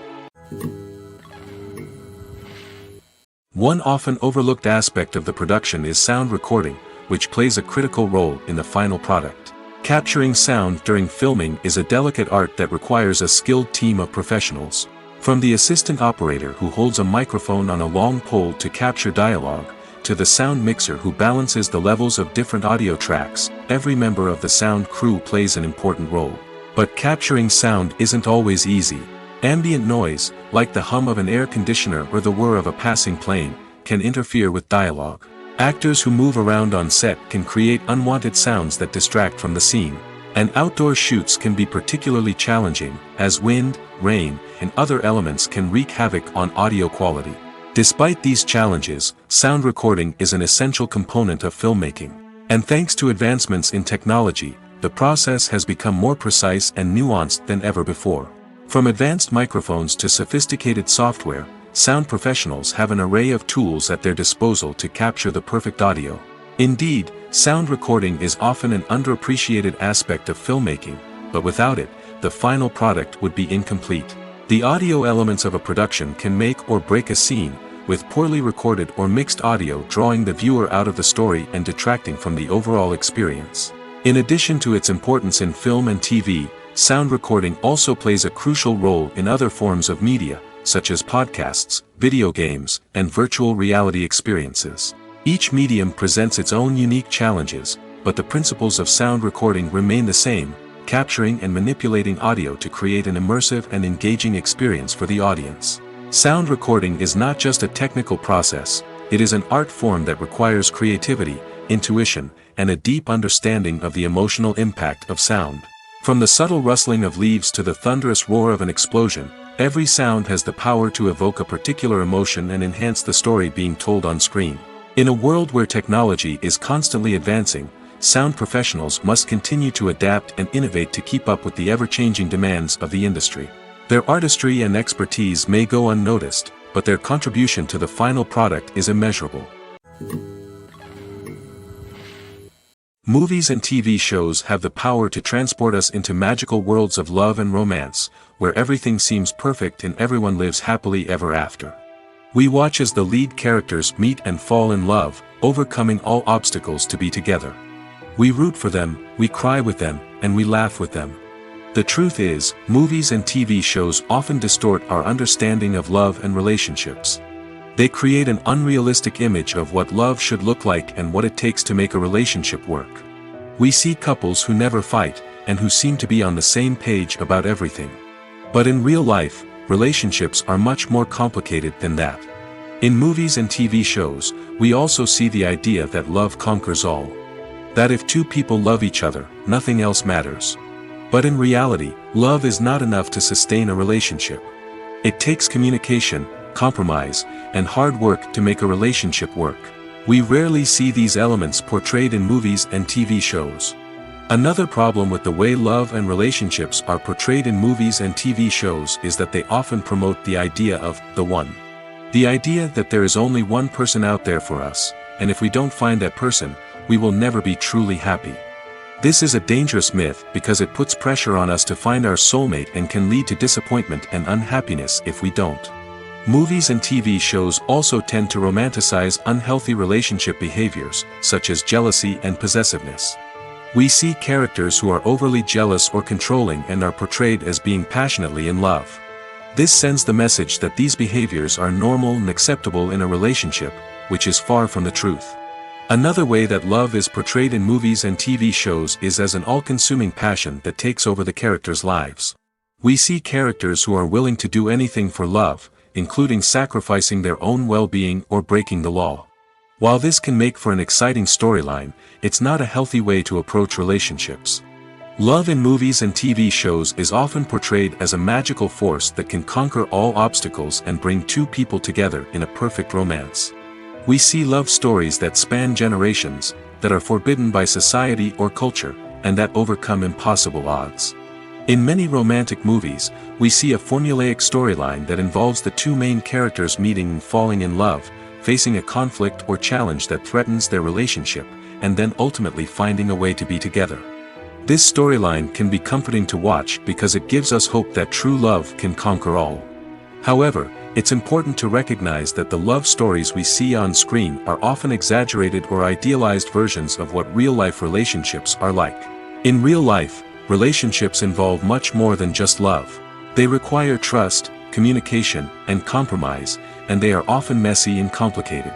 One often overlooked aspect of the production is sound recording, which plays a critical role in the final product. Capturing sound during filming is a delicate art that requires a skilled team of professionals. From the assistant operator who holds a microphone on a long pole to capture dialogue, to the sound mixer who balances the levels of different audio tracks, every member of the sound crew plays an important role. But capturing sound isn't always easy. Ambient noise, like the hum of an air conditioner or the whir of a passing plane, can interfere with dialogue. Actors who move around on set can create unwanted sounds that distract from the scene. And outdoor shoots can be particularly challenging, as wind, rain, and other elements can wreak havoc on audio quality. Despite these challenges, sound recording is an essential component of filmmaking. And thanks to advancements in technology, the process has become more precise and nuanced than ever before. From advanced microphones to sophisticated software, sound professionals have an array of tools at their disposal to capture the perfect audio. Indeed, sound recording is often an underappreciated aspect of filmmaking, but without it, the final product would be incomplete. The audio elements of a production can make or break a scene, with poorly recorded or mixed audio drawing the viewer out of the story and detracting from the overall experience. In addition to its importance in film and TV, sound recording also plays a crucial role in other forms of media, such as podcasts, video games, and virtual reality experiences. Each medium presents its own unique challenges, but the principles of sound recording remain the same, capturing and manipulating audio to create an immersive and engaging experience for the audience. Sound recording is not just a technical process, it is an art form that requires creativity, intuition, and a deep understanding of the emotional impact of sound. From the subtle rustling of leaves to the thunderous roar of an explosion, every sound has the power to evoke a particular emotion and enhance the story being told on screen. In a world where technology is constantly advancing, sound professionals must continue to adapt and innovate to keep up with the ever-changing demands of the industry. Their artistry and expertise may go unnoticed, but their contribution to the final product is immeasurable. Movies and TV shows have the power to transport us into magical worlds of love and romance, where everything seems perfect and everyone lives happily ever after. We watch as the lead characters meet and fall in love, overcoming all obstacles to be together. We root for them, we cry with them, and we laugh with them. The truth is, movies and TV shows often distort our understanding of love and relationships. They create an unrealistic image of what love should look like and what it takes to make a relationship work. We see couples who never fight, and who seem to be on the same page about everything. But in real life, relationships are much more complicated than that. In movies and TV shows, we also see the idea that love conquers all. That if two people love each other, nothing else matters. But in reality, love is not enough to sustain a relationship. It takes communication, compromise, and hard work to make a relationship work. We rarely see these elements portrayed in movies and TV shows. Another problem with the way love and relationships are portrayed in movies and TV shows is that they often promote the idea of the one. The idea that there is only one person out there for us, and if we don't find that person, we will never be truly happy. This is a dangerous myth because it puts pressure on us to find our soulmate and can lead to disappointment and unhappiness if we don't. Movies and TV shows also tend to romanticize unhealthy relationship behaviors, such as jealousy and possessiveness. We see characters who are overly jealous or controlling and are portrayed as being passionately in love. This sends the message that these behaviors are normal and acceptable in a relationship, which is far from the truth. Another way that love is portrayed in movies and TV shows is as an all-consuming passion that takes over the characters' lives. We see characters who are willing to do anything for love, including sacrificing their own well-being or breaking the law. While this can make for an exciting storyline, it's not a healthy way to approach relationships. Love in movies and TV shows is often portrayed as a magical force that can conquer all obstacles and bring two people together in a perfect romance. We see love stories that span generations, that are forbidden by society or culture, and that overcome impossible odds. In many romantic movies, we see a formulaic storyline that involves the two main characters meeting and falling in love, facing a conflict or challenge that threatens their relationship, and then ultimately finding a way to be together. This storyline can be comforting to watch because it gives us hope that true love can conquer all. However, it's important to recognize that the love stories we see on screen are often exaggerated or idealized versions of what real-life relationships are like. In real life, relationships involve much more than just love. They require trust, communication, and compromise, and they are often messy and complicated.